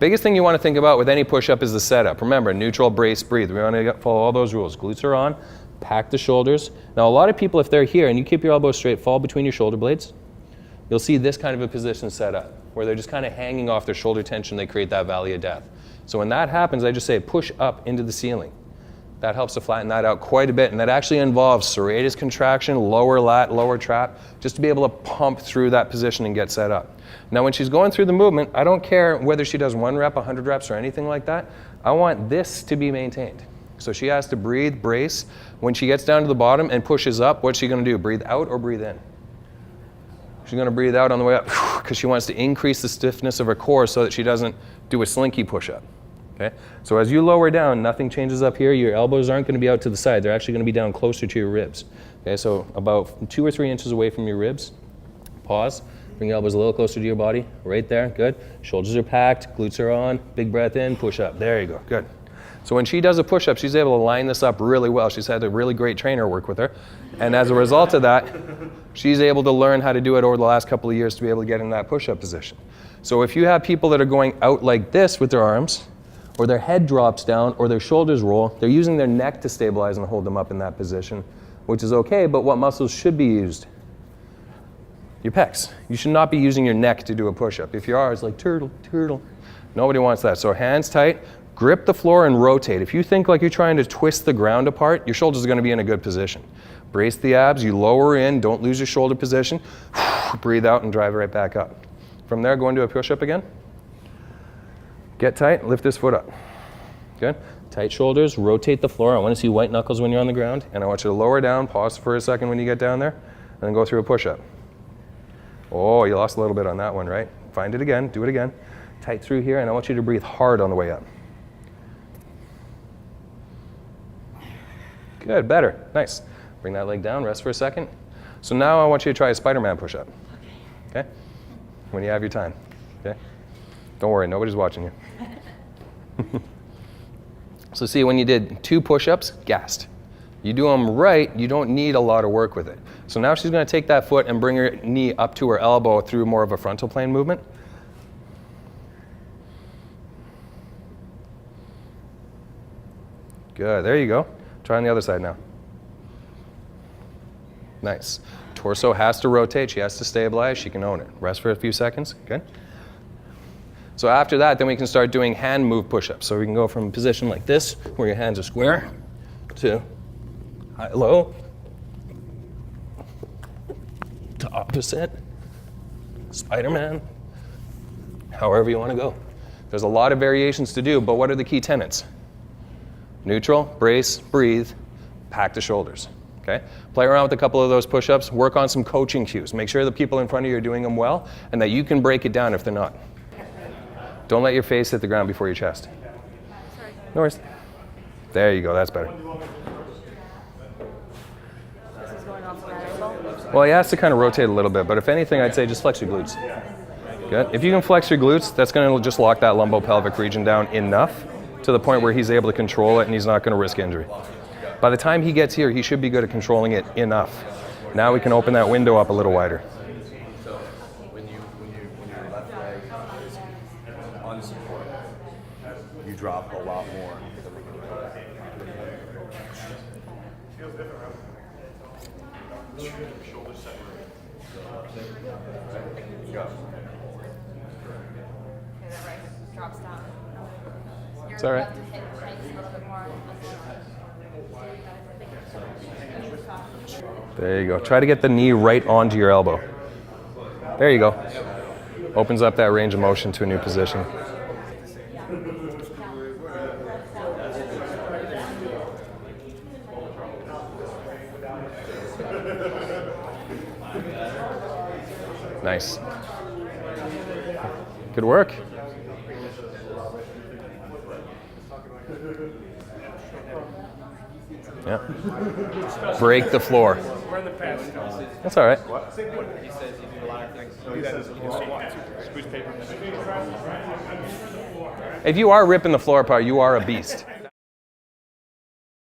Biggest thing you want to think about with any push-up is the setup. Remember, neutral, brace, breathe. We want to follow all those rules. Glutes are on, pack the shoulders. Now, a lot of people, if they're here and you keep your elbows straight, fall between your shoulder blades, you'll see this kind of a position set up where they're just kind of hanging off their shoulder tension. They create that valley of death. So when that happens, I just say push up into the ceiling. That helps to flatten that out quite a bit, and that actually involves serratus contraction, lower lat, lower trap, just to be able to pump through that position and get set up. Now when she's going through the movement, I don't care whether she does 1 rep, 100 reps, or anything like that. I want this to be maintained. So she has to breathe, brace. When she gets down to the bottom and pushes up, what's she going to do? Breathe out or breathe in? She's going to breathe out on the way up because she wants to increase the stiffness of her core so that she doesn't do a slinky push-up. Okay? So as you lower down, nothing changes up here. Your elbows aren't going to be out to the side. They're actually going to be down closer to your ribs. Okay, so about 2 or 3 inches away from your ribs. Pause. Bring your elbows a little closer to your body. Right there. Good. Shoulders are packed. Glutes are on. Big breath in. Push up. There you go. Good. So when she does a push-up, she's able to line this up really well. She's had a really great trainer work with her. And as a result of that, she's able to learn how to do it over the last couple of years to be able to get in that push-up position. So if you have people that are going out like this with their arms, or their head drops down, or their shoulders roll, they're using their neck to stabilize and hold them up in that position, which is okay, but what muscles should be used? Your pecs. You should not be using your neck to do a push-up. If you are, it's like turtle, turtle. Nobody wants that. So hands tight, grip the floor and rotate. If you think like you're trying to twist the ground apart, your shoulders are going to be in a good position. Brace the abs, you lower in, don't lose your shoulder position. Breathe out and drive it right back up. From there, go into a push-up again. Get tight, lift this foot up. Good. Tight shoulders, rotate the floor. I want to see white knuckles when you're on the ground, and I want you to lower down, pause for a second when you get down there, and then go through a push-up. Oh, you lost a little bit on that one, right? Find it again, do it again. Tight through here, and I want you to breathe hard on the way up. Good, better, nice. Bring that leg down, rest for a second. So now I want you to try a Spider-Man push-up, okay? When you have your time, okay? Don't worry, nobody's watching you. So see, when you did 2 push-ups, gassed. You do them right, you don't need a lot of work with it. So now she's going to take that foot and bring her knee up to her elbow through more of a frontal plane movement. Good, there you go. Try on the other side now. Nice. Torso has to rotate, she has to stabilize, she can own it. Rest for a few seconds, good. So after that, then we can start doing hand move push-ups. So we can go from a position like this, where your hands are square, to high-low, to opposite, Spider-Man, however you want to go. There's a lot of variations to do, but what are the key tenets? Neutral, brace, breathe, pack the shoulders. Okay? Play around with a couple of those push-ups, work on some coaching cues. Make sure the people in front of you are doing them well, and that you can break it down if they're not. Don't let your face hit the ground before your chest. No worries. There you go, that's better. This is going off the right elbow. Well, he has to kind of rotate a little bit, but if anything, I'd say just flex your glutes. Good. If you can flex your glutes, that's going to just lock that lumbopelvic region down enough to the point where he's able to control it and he's not going to risk injury. By the time he gets here, he should be good at controlling it enough. Now we can open that window up a little wider. When your left leg is unsupported, you drop a lot more. Okay, that right hip drops down. It's all right. Your left hip hangs a little bit more. There you go. Try to get the knee right onto your elbow. There you go. Opens up that range of motion to a new position. Nice. Good work. Yeah. Break the floor. We're in the past. That's all right. He says you do a lot of things. Squeeze paper. If you are ripping the floor apart, you are a beast.